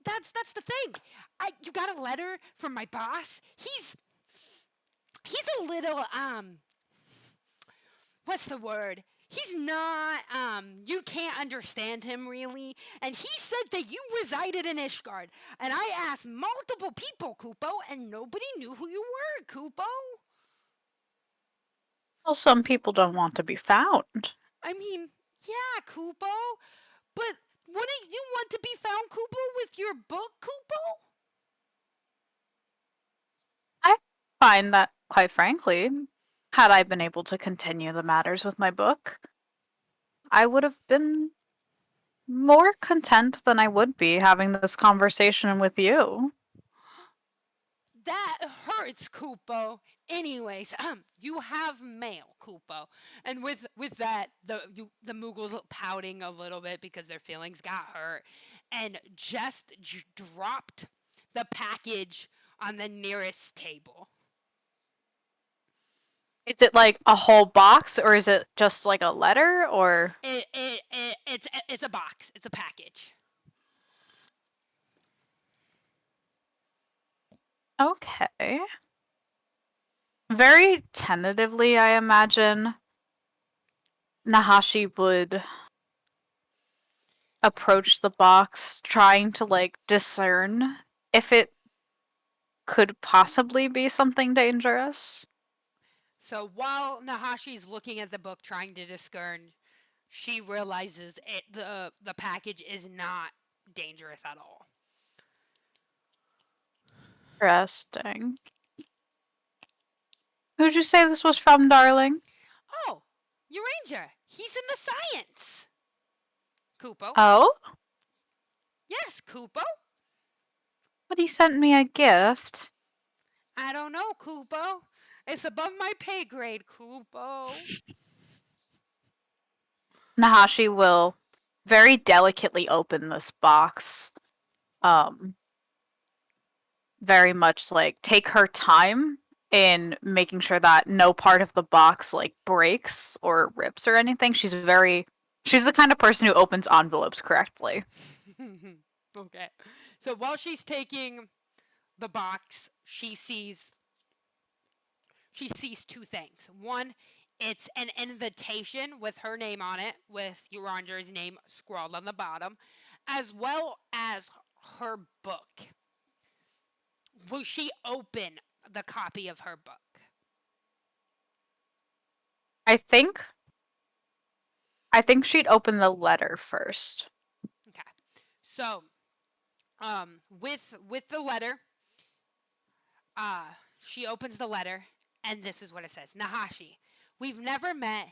that's the thing. You got a letter from my boss. He's a little what's the word? He's not, you can't understand him really. And he said that you resided in Ishgard. And I asked multiple people, Kupo, and nobody knew who you were, Kupo. Well, some people don't want to be found. I mean, yeah, Kupo. But wouldn't you want to be found, Kupo, with your book, Kupo? I find that, quite frankly, had I been able to continue the matters with my book, I would have been more content than I would be having this conversation with you. That hurts, Kupo. Anyways, you have mail, Kupo, and with that, the Moogles pouting a little bit because their feelings got hurt, and just dropped the package on the nearest table. Is it like a whole box, or is it just like a letter, or? It's a box. It's a package. Okay. Very tentatively, I imagine Nahashi would approach the box, trying to like discern if it could possibly be something dangerous. So while Nahashi's looking at the book, trying to discern, she realizes the package is not dangerous at all. Interesting. Who'd you say this was from, darling? Oh, Uranger. He's in the science. Kupo. Oh? Yes, Kupo. But he sent me a gift. I don't know, Kupo. It's above my pay grade, Kupo. Nahashi will very delicately open this box. Very much like take her time in making sure that no part of the box like breaks or rips or anything. She's the kind of person who opens envelopes correctly. Okay. So while she's taking the box, she sees two things. One, it's an invitation with her name on it, with Uranger's name scrawled on the bottom, as well as her book. Will she open the copy of her book? I think she'd open the letter first. Okay. So, with the letter, she opens the letter, and this is what it says: Nahashi, we've never met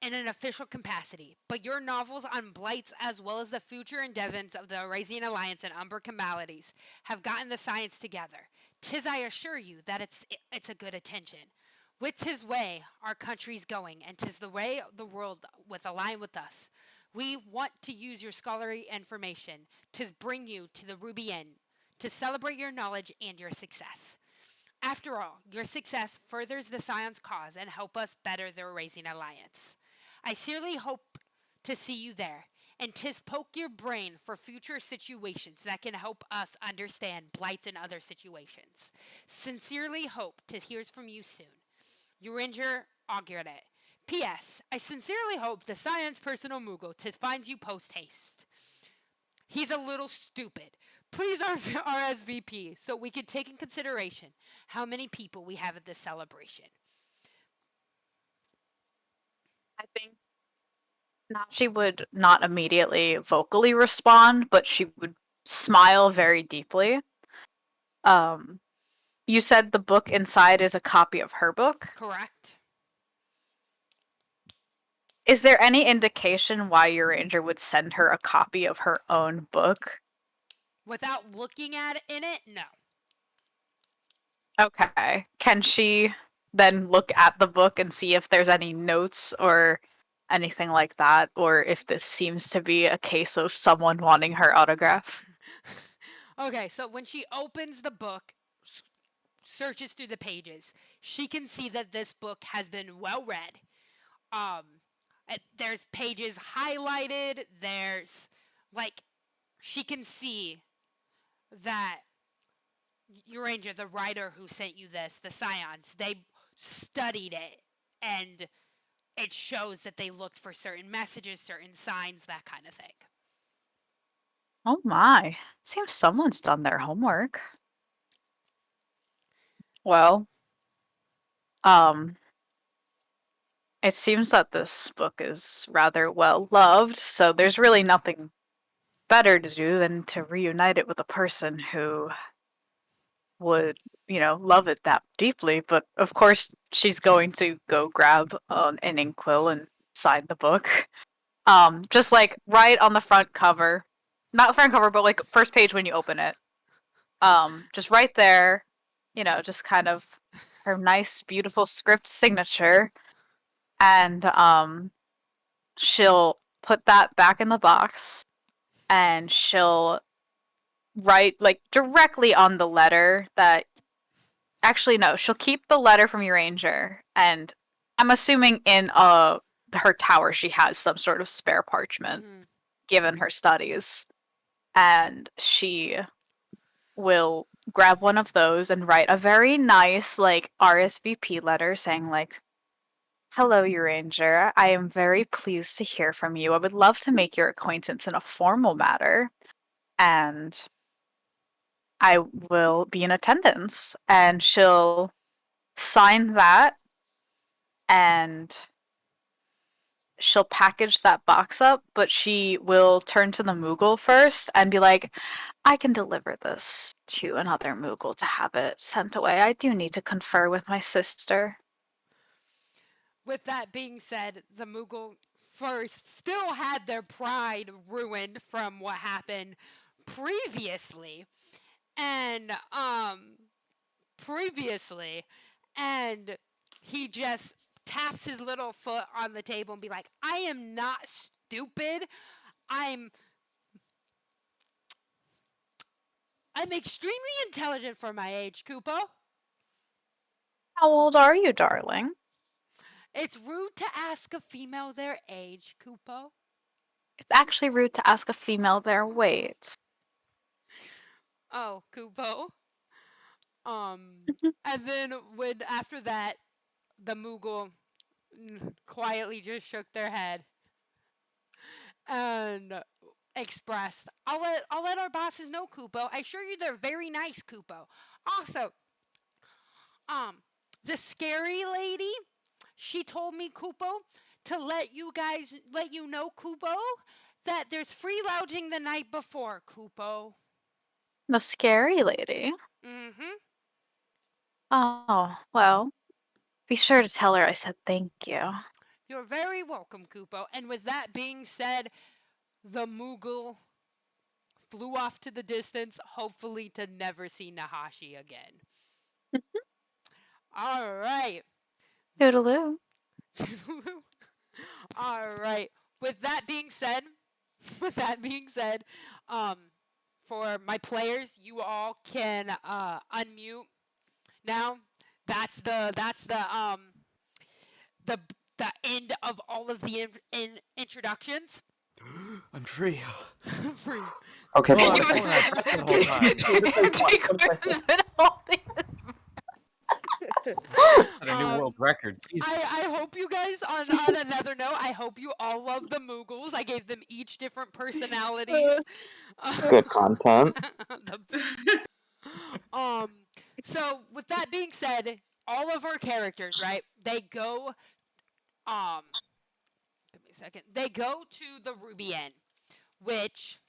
in an official capacity, but your novels on blights as well as the future endeavors of the Eurasian Alliance and Umber Camalities have gotten the science together. 'Tis I assure you that it's a good attention. With 'tis way our country's going, and 'tis the way the world with align with us. We want to use your scholarly information to bring you to the Ruby Inn to celebrate your knowledge and your success. After all, your success furthers the Scion's cause and help us better the Erasing Alliance. I sincerely hope to see you there, and 'tis poke your brain for future situations that can help us understand blights in other situations. Sincerely hope to hear from you soon. Uringer Auguret. P.S. I sincerely hope the Science Personal Moogle finds you post haste. He's a little stupid. Please RSVP so we can take in consideration how many people we have at this celebration. I think she would not immediately vocally respond, but she would smile very deeply. You said the book inside is a copy of her book. Correct. Is there any indication why your ranger would send her a copy of her own book? Without looking at it in it, no. Okay. Can she then look at the book and see if there's any notes or anything like that, or if this seems to be a case of someone wanting her autograph? Okay, so when she opens the book, searches through the pages, she can see that this book has been well read. There's pages highlighted. There's like she can see that Uranger, the writer who sent you this, the Scions, they studied it, and it shows that they looked for certain messages, certain signs, that kind of thing. Oh my. Seems someone's done their homework. Well, it seems that this book is rather well loved, so there's really nothing better to do than to reunite it with a person who would, love it that deeply. But of course, she's going to go grab an inkwell and sign the book. Just like right on the front cover, not the front cover, but like first page when you open it. Just right there, just kind of her nice, beautiful script signature, and she'll put that back in the box, and she'll write like directly on the letter that. Actually, no, she'll keep the letter from your ranger, and I'm assuming in her tower she has some sort of spare parchment, given her studies, and she will grab one of those and write a very nice like RSVP letter saying like, "Hello, your ranger. I am very pleased to hear from you. I would love to make your acquaintance in a formal matter, and I will be in attendance." And she'll sign that, and she'll package that box up, but she will turn to the Moogle first and be like, I can deliver this to another Moogle to have it sent away. I do need to confer with my sister. With that being said, the Moogle first still had their pride ruined from what happened previously. And and he just taps his little foot on the table and be like, I am not stupid. I'm extremely intelligent for my age, Kupo. How old are you, darling? It's rude to ask a female their age, Kupo. It's actually rude to ask a female their weight. Oh, Kupo. And then after that, the Moogle quietly just shook their head and expressed, I'll let our bosses know, Kupo. I assure you they're very nice, Kupo. Also, the scary lady, she told me, Kupo, to let you know, Kupo, that there's free lounging the night before, Kupo. The scary lady? Mm-hmm. Oh, well, be sure to tell her I said thank you. You're very welcome, Kupo. And with that being said, the Moogle flew off to the distance, hopefully to never see Nahashi again. All right. Toodaloo. All right. With that being said, for my players, you all can unmute Now, that's the the end of all of the introductions. I'm free. Free. Okay, No, but I was holding my breath the whole time. Antiqua's been holding Set a new world record. Jesus. I hope you guys, on another note, I hope you all love the Moogles. I gave them each different personalities. good content. um, so with that being said, all of our characters, right? They go, give me a second. They go to the Ruby Inn, which.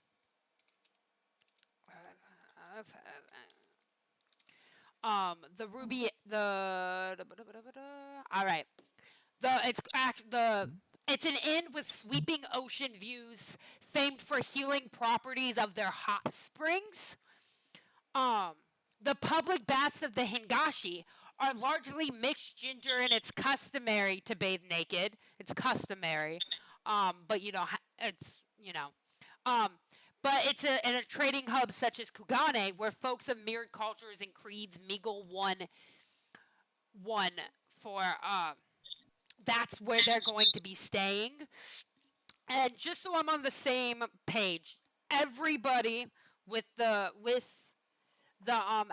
The Ruby, all right. It's an inn with sweeping ocean views, famed for healing properties of their hot springs. Um, the public baths of the Hingashi are largely mixed gender, and it's customary to bathe naked. It's customary, but it's um, but it's in a trading hub such as Kugane, where folks of mirrored cultures and creeds mingle one for that's where they're going to be staying. And just so I'm on the same page, everybody with the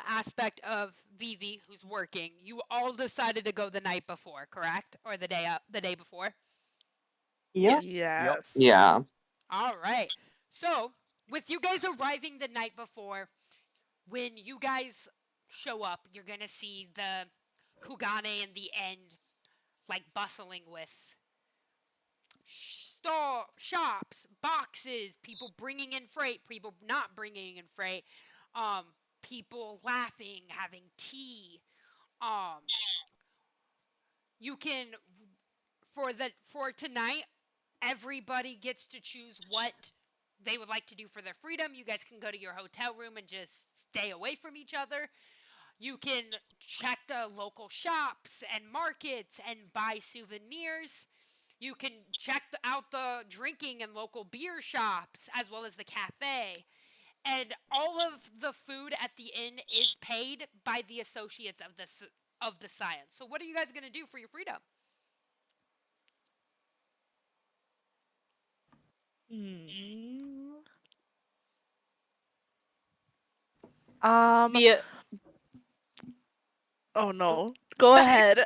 aspect of Vivi who's working, you all decided to go the night before, correct? Or the day before? Yep. Yep. Yes. Yeah. All right. So, with you guys arriving the night before, when you guys show up, you're going to see the Kugane in the end like bustling with shops, boxes, people bringing in freight, people not bringing in freight, um, people laughing, having tea. Um, you can for tonight, everybody gets to choose what they would like to do for their freedom. You guys can go to your hotel room and just stay away from each other. You can check the local shops and markets and buy souvenirs. You can check out the drinking and local beer shops as well as the cafe. And all of the food at the inn is paid by the associates of the science. So what are you guys going to do for your freedom? Hmm. Um. Be a Oh no. Go ahead.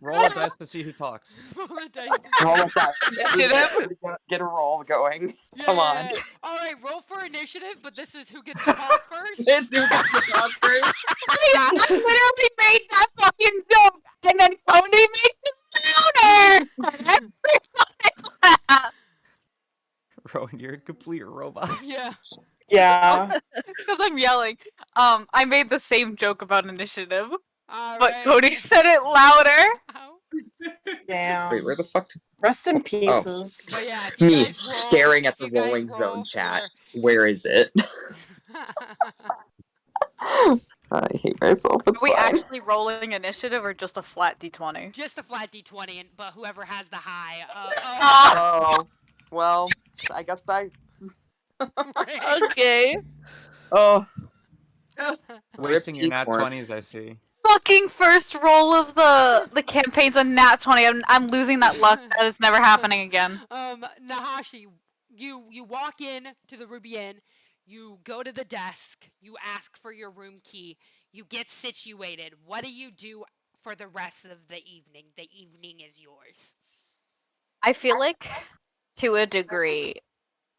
Roll a dice to see who talks. Roll a dice. Roll with that. initiative. Get a roll going. Come on. All right, roll for initiative, but this is who gets to talk first. It's who gets to talk first. I literally made that fucking joke, and then Cody makes it louder. Rowan, you're a complete robot. Yeah. Yeah. Because I'm yelling. I made the same joke about initiative, All but right. Cody said it louder. Ow. Damn. Wait, where the fuck did Rest in pieces. But yeah, if you me guys roll, staring at if the you guys rolling zone roll chat? for- Where is it? I hate myself. Are It's we fine. actually rolling initiative or just a flat d20? Just a flat d20, but whoever has the high. Oh, well, I guess that's. Okay. Oh, Wasting your Rip nat teamwork. 20s, I see. Fucking first roll of the campaign's a nat 20. I'm losing that luck. That is never happening again. Nahashi, you walk in to the Ruby Inn, you go to the desk, you ask for your room key, you get situated. What do you do for the rest of the evening? The evening is yours. I feel like, to a degree,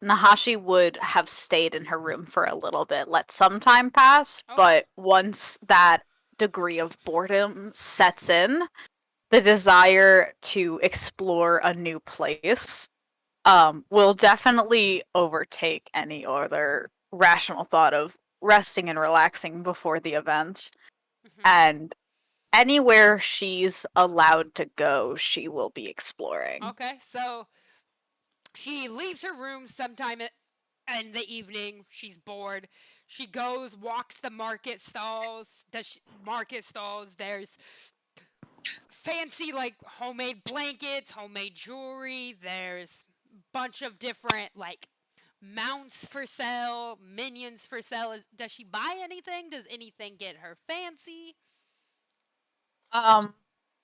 Nahashi would have stayed in her room for a little bit, let some time pass, Okay. but once that degree of boredom sets in, the desire to explore a new place will definitely overtake any other rational thought of resting and relaxing before the event. Mhm. And anywhere she's allowed to go, she will be exploring. Okay, so she leaves her room sometime in the evening. She's bored. She goes, walks the market stalls. There's fancy like homemade blankets, homemade jewelry. There's a bunch of different like mounts for sale, minions for sale. Does she buy anything? Does anything get her fancy?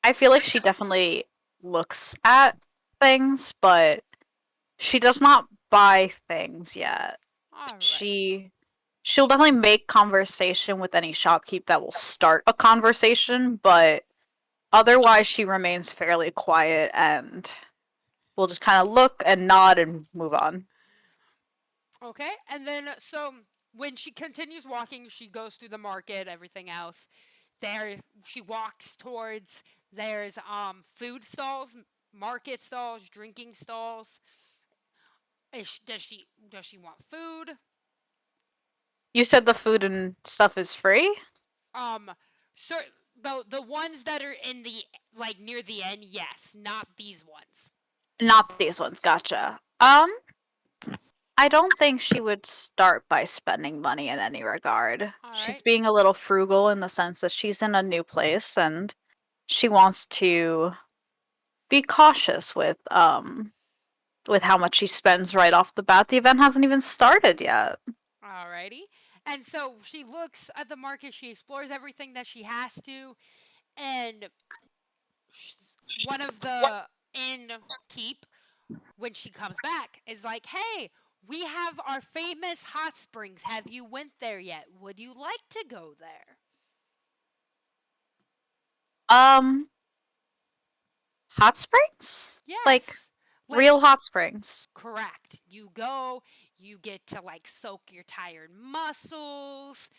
I feel like she definitely looks at things, but she does not buy things yet. All right. She'll definitely make conversation with any shopkeep that will start a conversation, but otherwise she remains fairly quiet and will just kind of look and nod and move on. Okay, and then so when she continues walking, she goes through the market, everything else. There, she walks towards there's food stalls, market stalls, drinking stalls. Does she want food? You said the food and stuff is free? Um, so the ones that are in the like near the end, yes, not these ones. Not these ones, gotcha. I don't think she would start by spending money in any regard. All She's right. being a little frugal in the sense that she's in a new place and she wants to be cautious with how much she spends right off the bat. The event hasn't even started yet. Alrighty. And so she looks at the market, she explores everything that she has to, and one of the innkeep, when she comes back, is like, hey, we have our famous hot springs. Have you went there yet? Would you like to go there? Um, hot springs? Like Yes. Like, real hot springs. correct. You go, you get to like soak your tired muscles,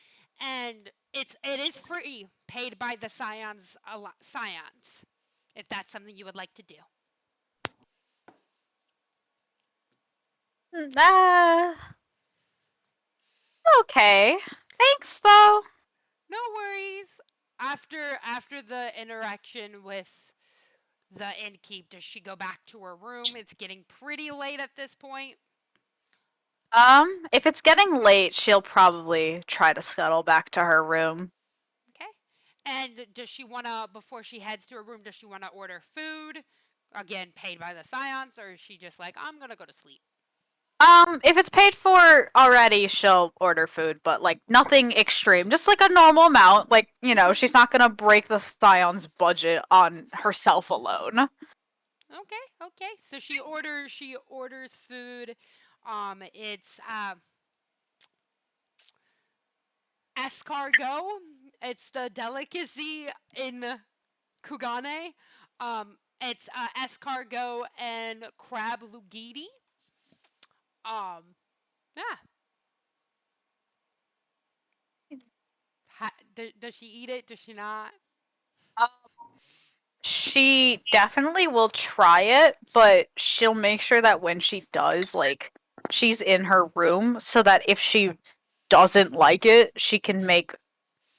and it is free, paid by the scions, if that's something you would like to do. Uh, okay. Thanks though. No worries. After the interaction with the innkeep, does she go back to her room? It's getting pretty late at this point. If it's getting late, she'll probably try to scuttle back to her room. Okay. And does she want to, before she heads to her room, does she want to order food? Again, paid by the scions, or is she just like, I'm going to go to sleep? If it's paid for already, she'll order food, but like nothing extreme, just like a normal amount. Like, she's not gonna break the Scion's budget on herself alone. Okay. So she orders food. It's escargot. It's the delicacy in Kugane. It's escargot and crab lugiti. Yeah. Does she eat it? Does she not? Um, she definitely will try it, but she'll make sure that when she does, like, she's in her room so that if she doesn't like it, she can make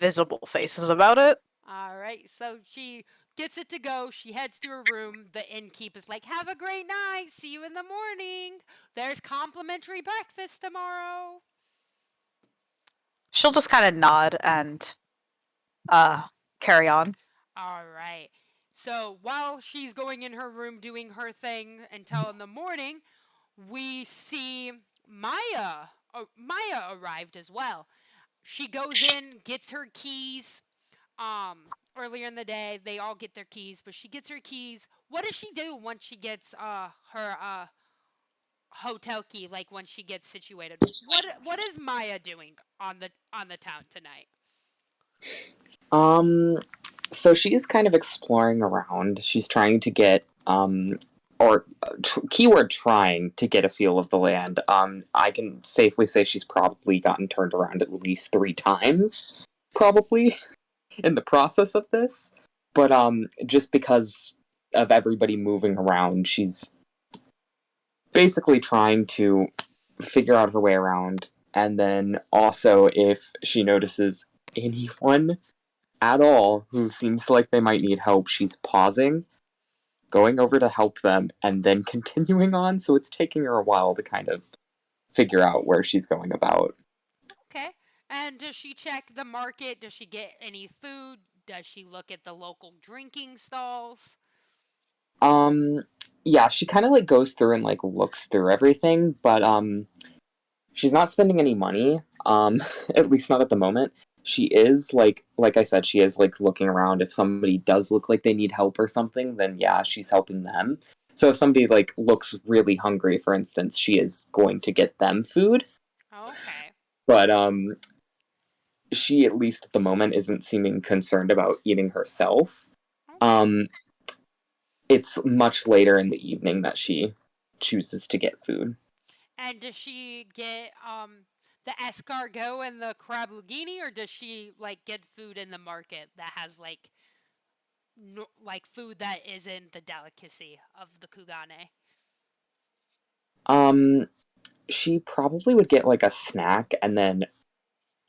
visible faces about it. All right. So she gets it to go. She heads to her room. The innkeep is like, "Have a great night. See you in the morning. There's complimentary breakfast tomorrow." She'll just kind of nod and carry on. All right. So while she's going in her room doing her thing until in the morning, we see Maya. Maya arrived as well. She goes in, gets her keys. Earlier in the day, they all get their keys, but she gets her keys. What does she do once she gets her hotel key? Like when she gets situated, what is Maya doing on the town tonight? So she's kind of exploring around. She's trying to get, or keyword trying to get a feel of the land. I can safely say she's probably gotten turned around at least 3 times, probably, in the process of this. But, just because of everybody moving around, she's basically trying to figure out her way around. And then also, if she notices anyone at all who seems like they might need help, she's pausing, going over to help them, and then continuing on, so it's taking her a while to kind of figure out where she's going about. Okay. And does she check the market? Does she get any food? Does she look at the local drinking stalls? Yeah, she kind of like goes through and like looks through everything, but she's not spending any money, at least not at the moment. she is like I said, she is like looking around. If somebody does look like they need help or something, then yeah, she's helping them. So if somebody like looks really hungry, for instance, she is going to get them food. Okay. But she, at least at the moment, isn't seeming concerned about eating herself. Okay. Um, it's much later in the evening that she chooses to get food. And does she get the escargot and the crab lugini, or does she like get food in the market that has like no, like food that isn't the delicacy of the Kugane? Um, she probably would get like a snack and then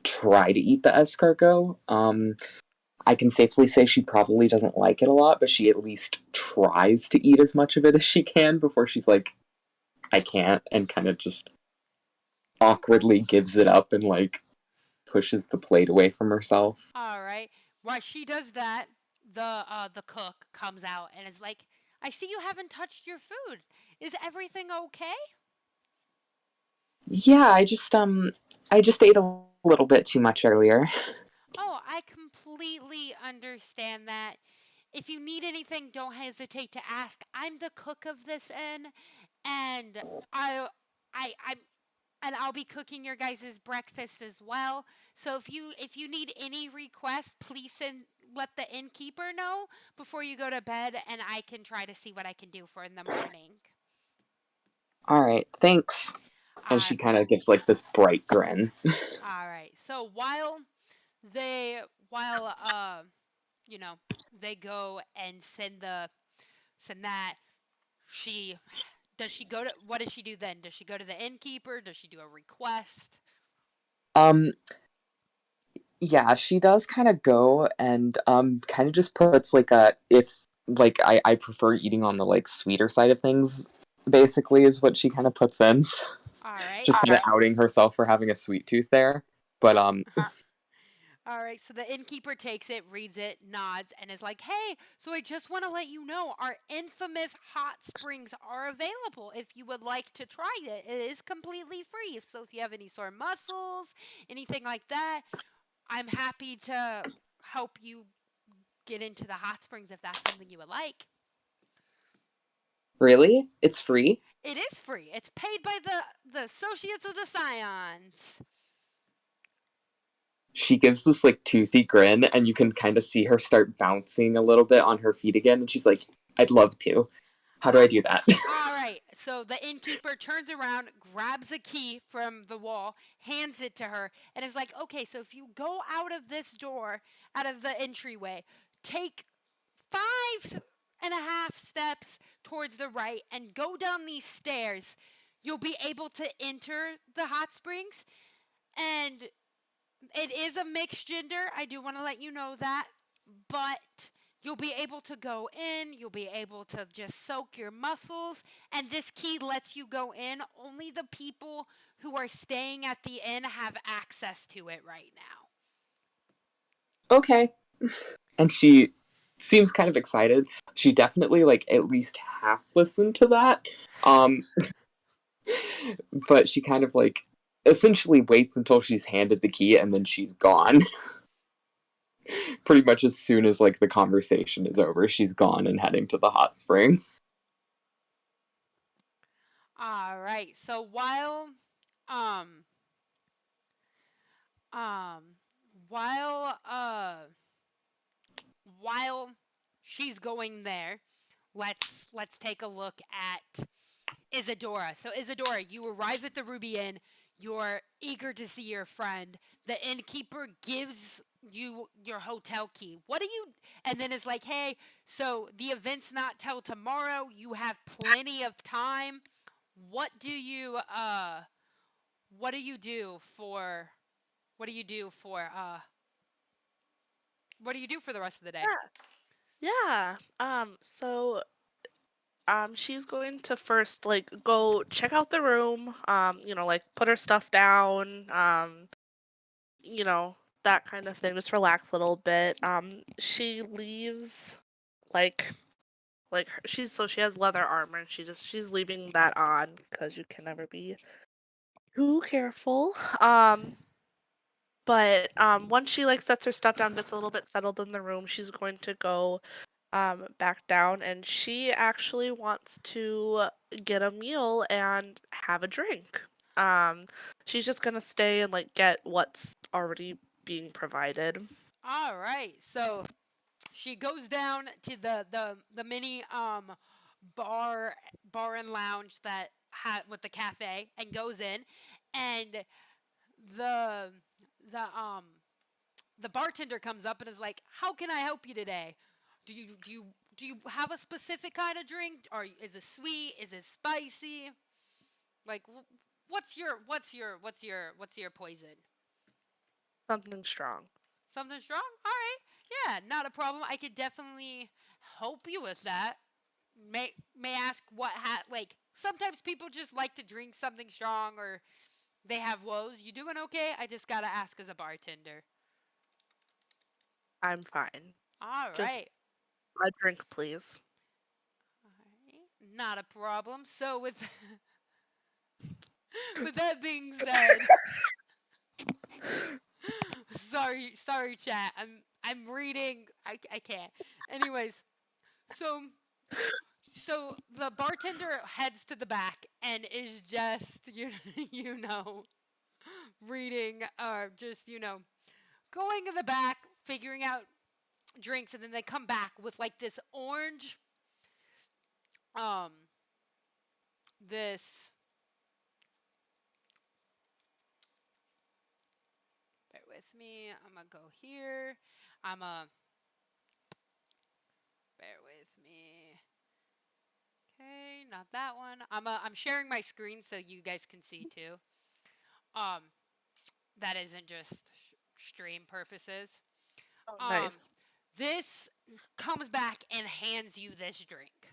try to eat the escargot. I can safely say she probably doesn't like it a lot, but she at least tries to eat as much of it as she can before she's like, I can't, and kind of just awkwardly gives it up and like pushes the plate away from herself. All right. While she does that, the cook comes out and is like, "I see you haven't touched your food. Is everything okay?" Yeah, I just ate a little bit too much earlier. Oh, I completely understand that. If you need anything, don't hesitate to ask. I'm the cook of this inn, and I, I'm, and I'll be cooking your guys' breakfast as well. So if you need any requests, please let the innkeeper know before you go to bed, and I can try to see what I can do for in the morning. All right, thanks. And Uh, she kind of gives like this bright grin. all right. So they while you know they go and send that she does she go to what does she do then? Does she go to the innkeeper? Does she do a request? Um, yeah, she does kind of go and kind of just puts like a if like I prefer eating on the like sweeter side of things. Basically, is what she kind of puts in. All right. Just kind of outing herself for having a sweet tooth there. But All right, so the innkeeper takes it, reads it, nods, and is like, "Hey, so I just want to let you know our infamous hot springs are available if you would like to try it. It is completely free. So if you have any sore muscles, anything like that, I'm happy to help you get into the hot springs if that's something you would like. really, it's free. It is free. It's paid by the associates of the Scions." She gives this like toothy grin, and you can kind of see her start bouncing a little bit on her feet again. And she's like, "I'd love to. How do I do that?" All right. So the innkeeper turns around, grabs a key from the wall, hands it to her, and is like, "Okay, so if you go out of this door, out of the entryway, take 5.5 steps towards the right and go down these stairs. You'll be able to enter the hot springs. And it is a mixed gender. I do want to let you know that. But you'll be able to go in, you'll be able to just soak your muscles, and this key lets you go in. Only the people who are staying at the inn have access to it right now." Okay. And she seems kind of excited. She definitely like at least half listened to that. Um but she kind of like essentially waits until she's handed the key and then she's gone. Pretty much as soon as like the conversation is over, she's gone and heading to the hot spring. All right. So um um while while she's going there, let's take a look at Isadora. So Isadora, you arrive at the Ruby Inn. You're eager to see your friend. The innkeeper gives you your hotel key. What do you and then is like, "Hey, so the event's not till tomorrow. You have plenty of time. What do you what do you do for what do you do for what do you do for the rest of the day?" Yeah. So she's going to first like go check out the room, like put her stuff down, you know, that kind of thing, just relax a little bit. She leaves like she has leather armor and she's leaving that on because you can never be too careful. But once she like sets her stuff down, gets a little bit settled in the room, she's going to go back down, and she actually wants to get a meal and have a drink. Um, she's just gonna stay and like get what's already being provided. All right. So she goes down to the mini bar bar and lounge that had with the cafe and goes in, and the the um the bartender comes up and is like, "How can I help you today? Do you have a specific kind of drink? Or is it sweet? Is it spicy? Like, what's your poison? Something strong. Something strong? All right, yeah, not a problem. I could definitely help you with that. May ask what like sometimes people just like to drink something strong or they have woes. You doing okay? I just gotta ask as a bartender. I'm fine. All Just right. a drink, please. Alright, not a problem. So with with that being said, sorry, chat. I'm reading. I can't. Anyways, so so the bartender heads to the back and is just you know reading just going in the back figuring out drinks, and then they come back with like this orange um this bear with me. I'm gonna go here. I'm a bear with me. Okay, not that one. I'm sharing my screen so you guys can see too. Um, that isn't just stream purposes. Oh, Um, nice. this comes back and hands you this drink.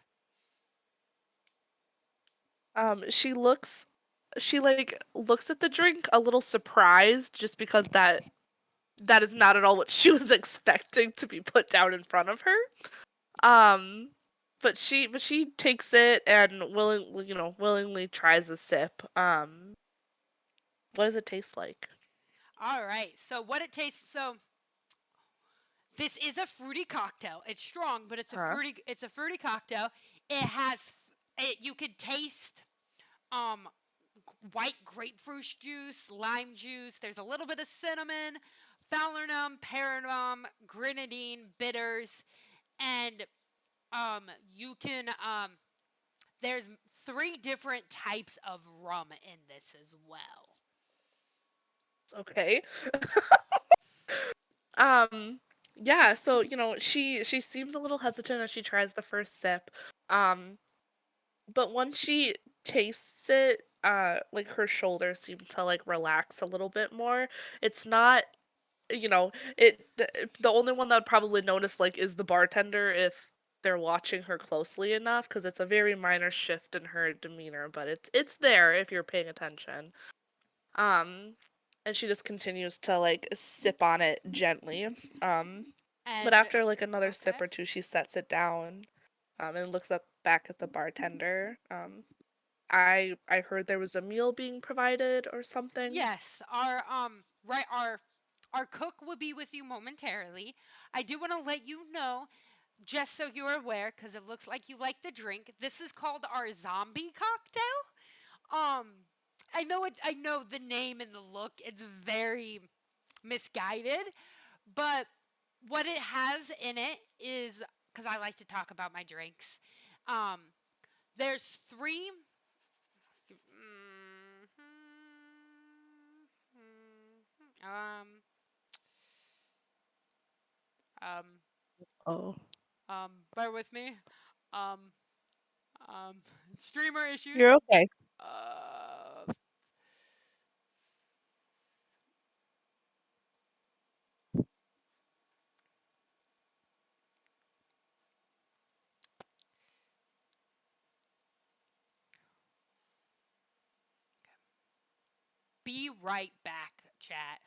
She like looks at the drink a little surprised just because that is not at all what she was expecting to be put down in front of her. Um, but she takes it and willingly tries a sip. What does it taste like? All right. So what it tastes so this is a fruity cocktail. It's strong, but Huh? it's a fruity cocktail. It has it you could taste um white grapefruit juice, lime juice. There's a little bit of cinnamon, falernum, paranum, grenadine, bitters, and you can there's three different types of rum in this as well. Okay. Um, yeah, so she seems a little hesitant as she tries the first sip. Um, but once she tastes it, like her shoulders seem to like relax a little bit more. It's not, you know, the only one that would probably notice like is the bartender if they're watching her closely enough because it's a very minor shift in her demeanor, but it's there if you're paying attention. Um, and she just continues to like sip on it gently. Um, but And after like another okay. sip or two, she sets it down, and looks up back at the bartender. I heard there was a meal being provided or something. Yes, our cook will be with you momentarily. I do want to let you know, just so you're aware, because it looks like you like the drink. This is called our zombie cocktail. Um, I know the name and the look. It's very misguided, but what it has in it is because I like to talk about my drinks. Um, there's three. Um, um, Oh, bear with me. Um, um, streamer issues. you're okay. Uh, be right back, chat.